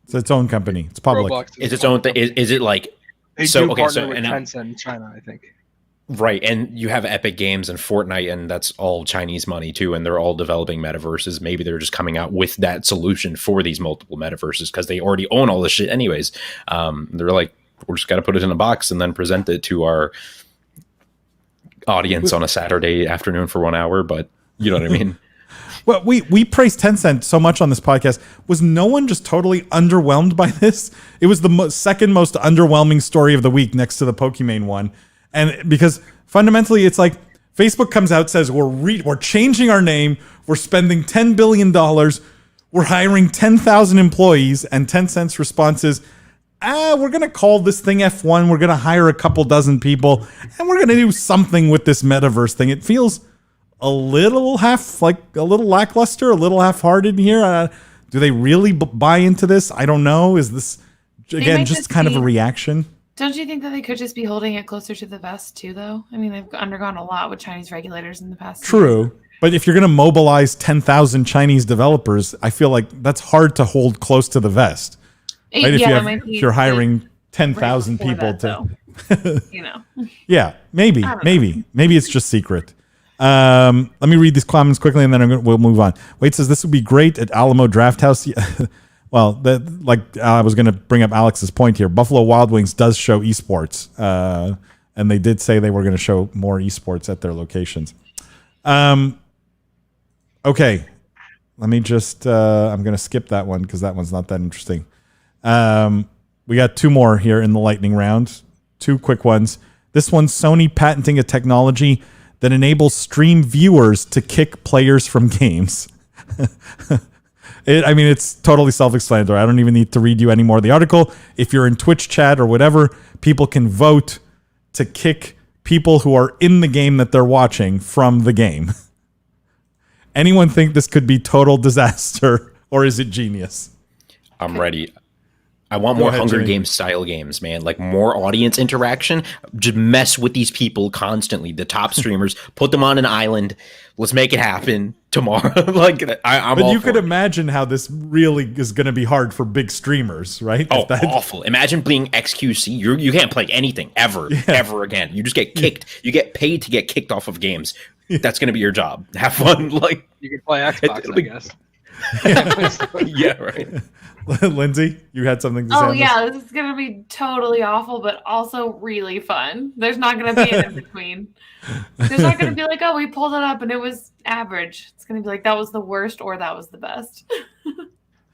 It's its own company. It's public. Roblox It's its own thing. Is it like they so? do Okay, partner so with and Tencent in China, I think. right, and you have Epic Games and Fortnite, and that's all Chinese money too, and they're all developing metaverses. Maybe they're just coming out with that solution for these multiple metaverses because they already own all this shit anyways. They're like, we're just got to put it in a box and then present it to our audience on a Saturday afternoon for 1 hour. But you know what I mean? Well, we praised Tencent so much on this podcast. Was no one just totally underwhelmed by this? It was the second most underwhelming story of the week next to the Pokemon one. And because fundamentally it's like Facebook comes out, says we're changing our name. We're spending $10 billion. We're hiring 10,000 employees. And Tencent's response is, we're going to call this thing F1. We're going to hire a couple dozen people. And we're going to do something with this metaverse thing. It feels a little lackluster, a little half-hearted here. Do they really buy into this? I don't know. Is this, again, just kind of a reaction? Don't you think that they could just be holding it closer to the vest too, though? I mean, they've undergone a lot with Chinese regulators in the past. True. But if you're going to mobilize 10,000 Chinese developers, I feel like that's hard to hold close to the vest. Right? If you're hiring 10,000 people to, you know. Yeah, maybe it's just secret. Let me read these comments quickly, and then we'll move on. Wade says this would be great at Alamo Drafthouse. Well, I was going to bring up Alex's point here. Buffalo Wild Wings does show esports, and they did say they were going to show more esports at their locations. Okay, let me just. I'm going to skip that one because that one's not that interesting. We got two more here in the lightning round. Two quick ones. This one's Sony patenting a technology that enables stream viewers to kick players from games. It's totally self-explanatory. I don't even need to read you any more of the article. If you're in Twitch chat or whatever, people can vote to kick people who are in the game that they're watching from the game. Anyone think this could be total disaster, or is it genius? I'm ready. I want more Hunger Games style games, man. Like more audience interaction. Just mess with these people constantly. The top streamers, put them on an island. Let's make it happen tomorrow. I'm. But you could imagine how this really is going to be hard for big streamers, right? Oh, awful! Imagine being XQC. You can't play anything ever again. You just get kicked. You get paid to get kicked off of games. That's going to be your job. Have fun. Like you can play Xbox, I guess. Yeah, right. Lindsay, you had something to say? Oh yeah, this is gonna be totally awful, but also really fun. There's not gonna be an in between. There's not gonna be like, oh, we pulled it up and it was average. It's gonna be like that was the worst or that was the best.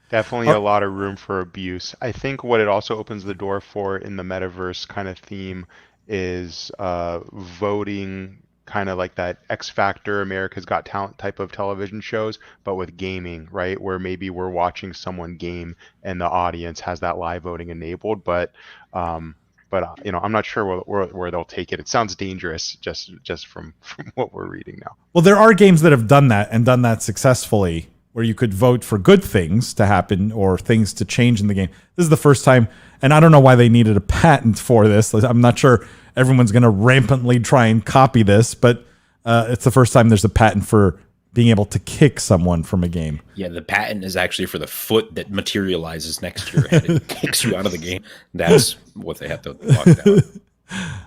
Definitely a lot of room for abuse. I think what it also opens the door for in the metaverse kind of theme is voting, kind of like that X Factor, America's Got Talent type of television shows, but with gaming, right? Where maybe we're watching someone game and the audience has that live voting enabled, but I'm not sure where they'll take it. It sounds dangerous just from what we're reading now. Well, there are games that have done that and done that successfully, where you could vote for good things to happen or things to change in the game. This is the first time, and I don't know why they needed a patent for this. I'm not sure everyone's going to rampantly try and copy this, but it's the first time there's a patent for being able to kick someone from a game. Yeah, the patent is actually for the foot that materializes next to your head and kicks you out of the game. That's what they have to lock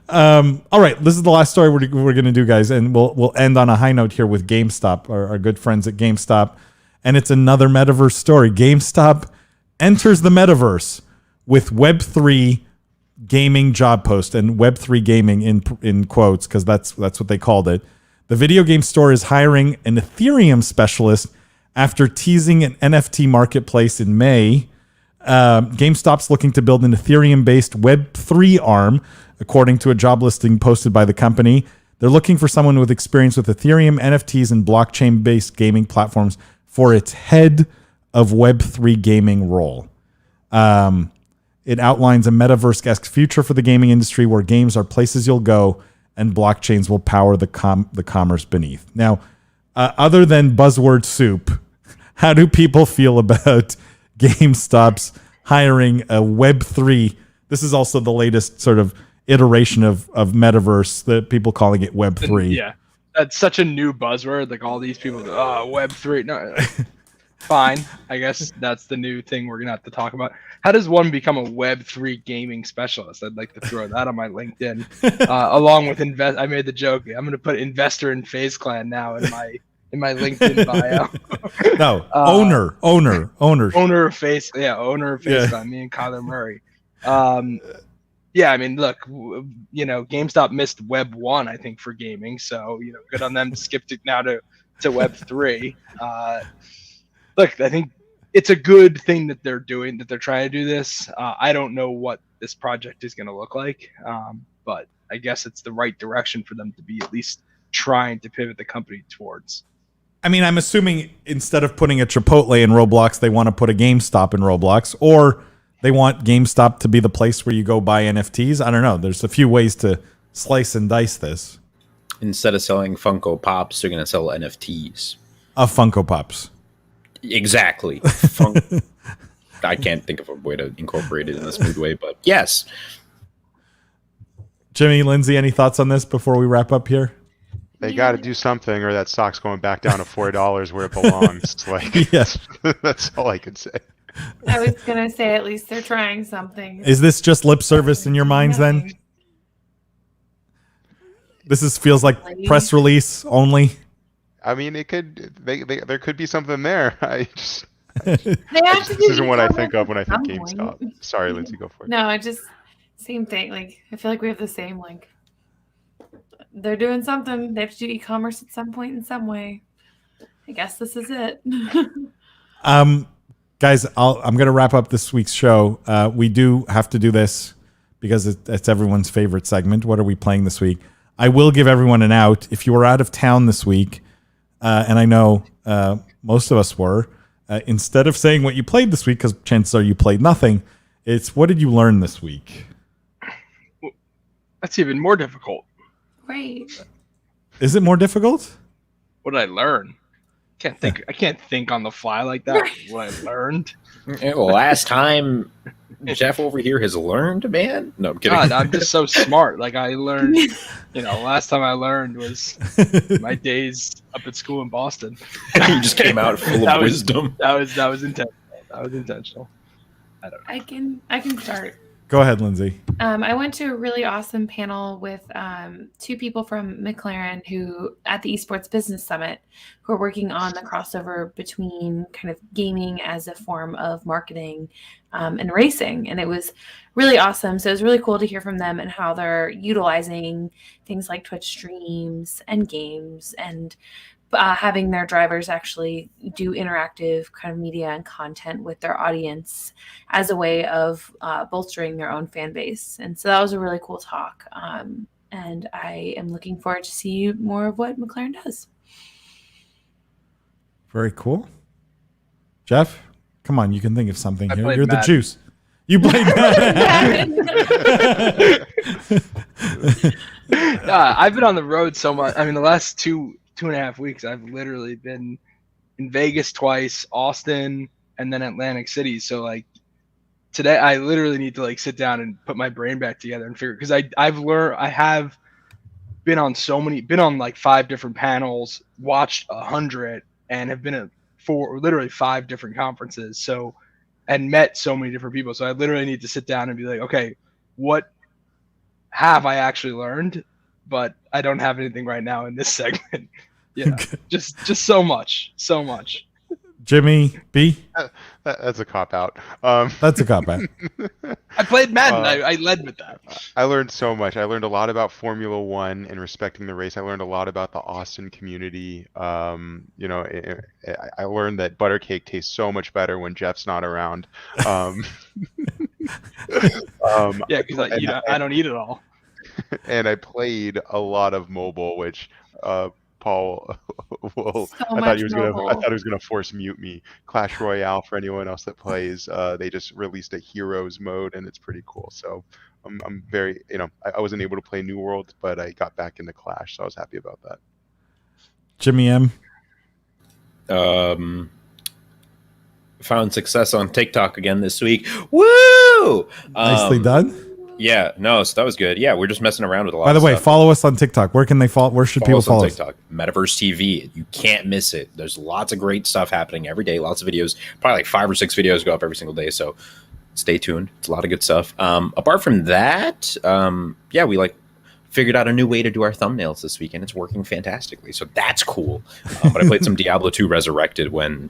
down. All right, this is the last story we're going to do, guys, and we'll end on a high note here with GameStop, our good friends at GameStop, and it's another metaverse story. GameStop enters the metaverse with Web3 gaming job post, and Web3 gaming in quotes because that's what they called it. The video game store is hiring an Ethereum specialist after teasing an NFT marketplace in May. GameStop's looking to build an Ethereum-based Web3 arm, according to a job listing posted by the company. They're looking for someone with experience with Ethereum, NFTs, and blockchain-based gaming platforms for its head of Web3 gaming role. It outlines a metaverse-esque future for the gaming industry where games are places you'll go and blockchains will power the commerce beneath. Now, other than buzzword soup, how do people feel about GameStop's hiring a Web3? This is also the latest sort of iteration of metaverse, that people calling it Web3. Yeah, That's such a new buzzword. Like all these people, Web3. No, fine. I guess that's the new thing we're gonna have to talk about. How does one become a Web3 gaming specialist? I'd like to throw that on my LinkedIn, along with invest. I made the joke. I'm gonna put investor in FaZe Clan now in my LinkedIn bio. No, owner of FaZe. Yeah, owner of FaZe Clan. Me and Kyler Murray. Yeah, I mean, look, GameStop missed Web 1, I think, for gaming. So, good on them. Skipped it now to Web 3. Look, I think it's a good thing that they're doing, that they're trying to do this. I don't know what this project is going to look like, but I guess it's the right direction for them to be at least trying to pivot the company towards. I mean, I'm assuming instead of putting a Chipotle in Roblox, they want to put a GameStop in Roblox, or they want GameStop to be the place where you go buy NFTs. I don't know. There's a few ways to slice and dice this. Instead of selling Funko Pops, they're going to sell NFTs. Of Funko Pops. Exactly. I can't think of a way to incorporate it in a smooth way, but yes. Jimmy, Lindsay, any thoughts on this before we wrap up here? They got to do something, or that stock's going back down to $4 where it belongs. Yes, that's all I could say. I was gonna say at least they're trying something. Is this just lip service in your minds then? This feels like press release only. I mean, it could. There could be something there. This isn't what I think of when I think GameStop. Sorry, Lindsay, go for it. No, same thing. Like I feel like we have the same. Like they're doing something. They have to do e-commerce at some point in some way. I guess this is it. Guys, I'm going to wrap up this week's show. We do have to do this because it's everyone's favorite segment. What are we playing this week? I will give everyone an out. If you were out of town this week, and I know most of us were, instead of saying what you played this week, because chances are you played nothing, it's what did you learn this week? That's even more difficult. Right. Is it more difficult? What did I learn? I can't think on the fly like that. What I learned. Last time Jeff over here has learned, man. No, I'm kidding. God, I'm just so smart. Like I learned, last time I learned was my days up at school in Boston. You just came out full of wisdom. That was intentional. That was intentional. I don't know. I can start. Go ahead, Lindsay. I went to a really awesome panel with two people from McLaren who at the Esports Business Summit who are working on the crossover between kind of gaming as a form of marketing and racing. And it was really awesome. So it was really cool to hear from them and how they're utilizing things like Twitch streams and games and having their drivers actually do interactive kind of media and content with their audience as a way of bolstering their own fan base. And so that was a really cool talk. And I am looking forward to see more of what McLaren does. Very cool. Jeff, come on, you can think of something here. You're Madden. the juice. You played Madden. I've been on the road so much. I mean, the last two and a half weeks, I've literally been in Vegas twice, Austin, and then Atlantic City. So like today, I literally need to like sit down and put my brain back together and figure, because I have been on like 5 different panels, watched 100, and have been at literally 5 different conferences. So, and met so many different people. So I literally need to sit down and be like, okay, what have I actually learned? But I don't have anything right now in this segment. Yeah, just so much. Jimmy B. That's a cop out. That's a cop out. I played Madden. I led with that. I learned so much. I learned a lot about Formula One and respecting the race. I learned a lot about the Austin community. I learned that butter cake tastes so much better when Jeff's not around. Yeah, because I don't eat it all. And I played a lot of mobile, which Paul will. I thought he was gonna force mute me. Clash Royale, for anyone else that plays, they just released a Heroes mode, and it's pretty cool. So I'm very, I wasn't able to play New World, but I got back into Clash, so I was happy about that. Jimmy M. Found success on TikTok again this week. Woo! Nicely done. Yeah, no, so that was good. Yeah, we're just messing around with a lot. By the of way, stuff. follow us on TikTok. Where can they follow? Where should people follow us? TikTok, Metaverse TV. You can't miss it. There's lots of great stuff happening every day. Lots of videos. Probably like 5 or 6 videos go up every single day. So stay tuned. It's a lot of good stuff. Apart from that, yeah, we figured out a new way to do our thumbnails this weekend. It's working fantastically. So that's cool. But I played some Diablo 2 Resurrected when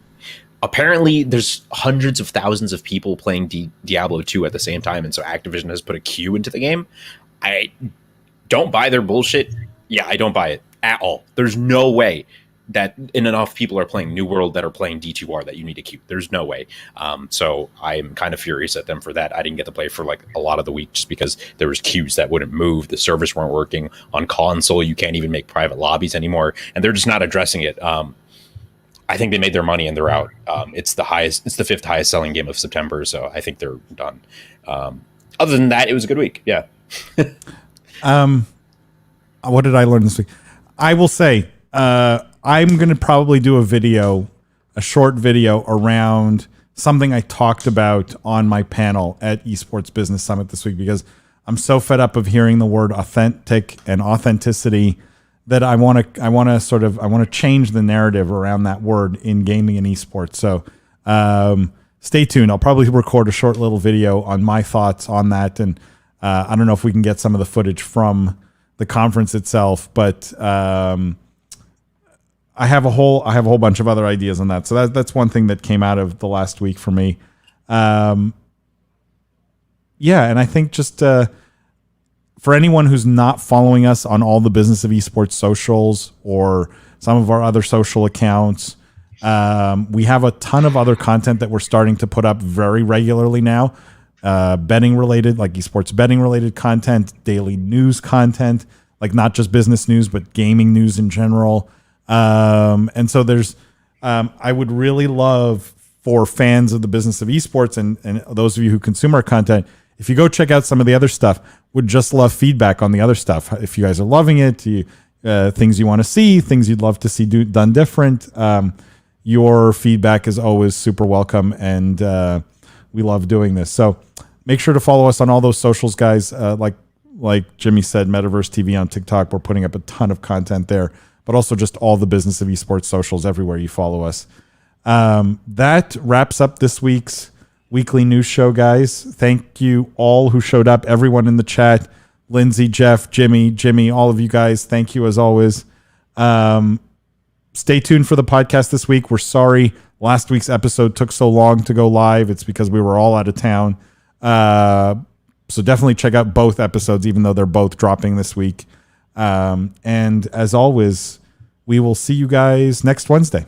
apparently there's hundreds of thousands of people playing Diablo 2 at the same time. And so Activision has put a queue into the game. I don't buy their bullshit. Yeah, I don't buy it at all. There's no way that enough people are playing New World that are playing D2R that you need a queue. There's no way. So I'm kind of furious at them for that. I didn't get to play for a lot of the week just because there was queues that wouldn't move. The servers weren't working. On console, you can't even make private lobbies anymore. And they're just not addressing it. I think they made their money and they're out. It's the 5th highest selling game of September. So I think they're done. Other than that, it was a good week. Yeah. What did I learn this week? I will say, I'm going to probably do a short video around something I talked about on my panel at Esports Business Summit this week, because I'm so fed up of hearing the word authentic and authenticity that I want to change the narrative around that word in gaming and esports. So stay tuned. I'll probably record a short little video on my thoughts on that, and I don't know if we can get some of the footage from the conference itself, but I have a whole bunch of other ideas on that. So that's one thing that came out of the last week for me. Yeah, and I think just for anyone who's not following us on all the Business of Esports socials or some of our other social accounts, we have a ton of other content that we're starting to put up very regularly now. Betting related, like esports betting related content, daily news content, like not just business news, but gaming news in general. And so there's, I would really love for fans of the Business of Esports and those of you who consume our content, if you go check out some of the other stuff, would just love feedback on the other stuff. If you guys are loving it, things you want to see, things you'd love to see done different, your feedback is always super welcome, and we love doing this. So make sure to follow us on all those socials, guys. Like Jimmy said, Metaverse TV on TikTok. We're putting up a ton of content there, but also just all the Business of Esports socials everywhere you follow us. That wraps up this week's weekly news show, guys. Thank you all who showed up, everyone in the chat, Lindsay, Jeff, Jimmy, all of you guys. Thank you as always. Stay tuned for the podcast this week. We're sorry last week's episode took so long to go live. It's because we were all out of town. So definitely check out both episodes, even though they're both dropping this week. And as always, we will see you guys next Wednesday.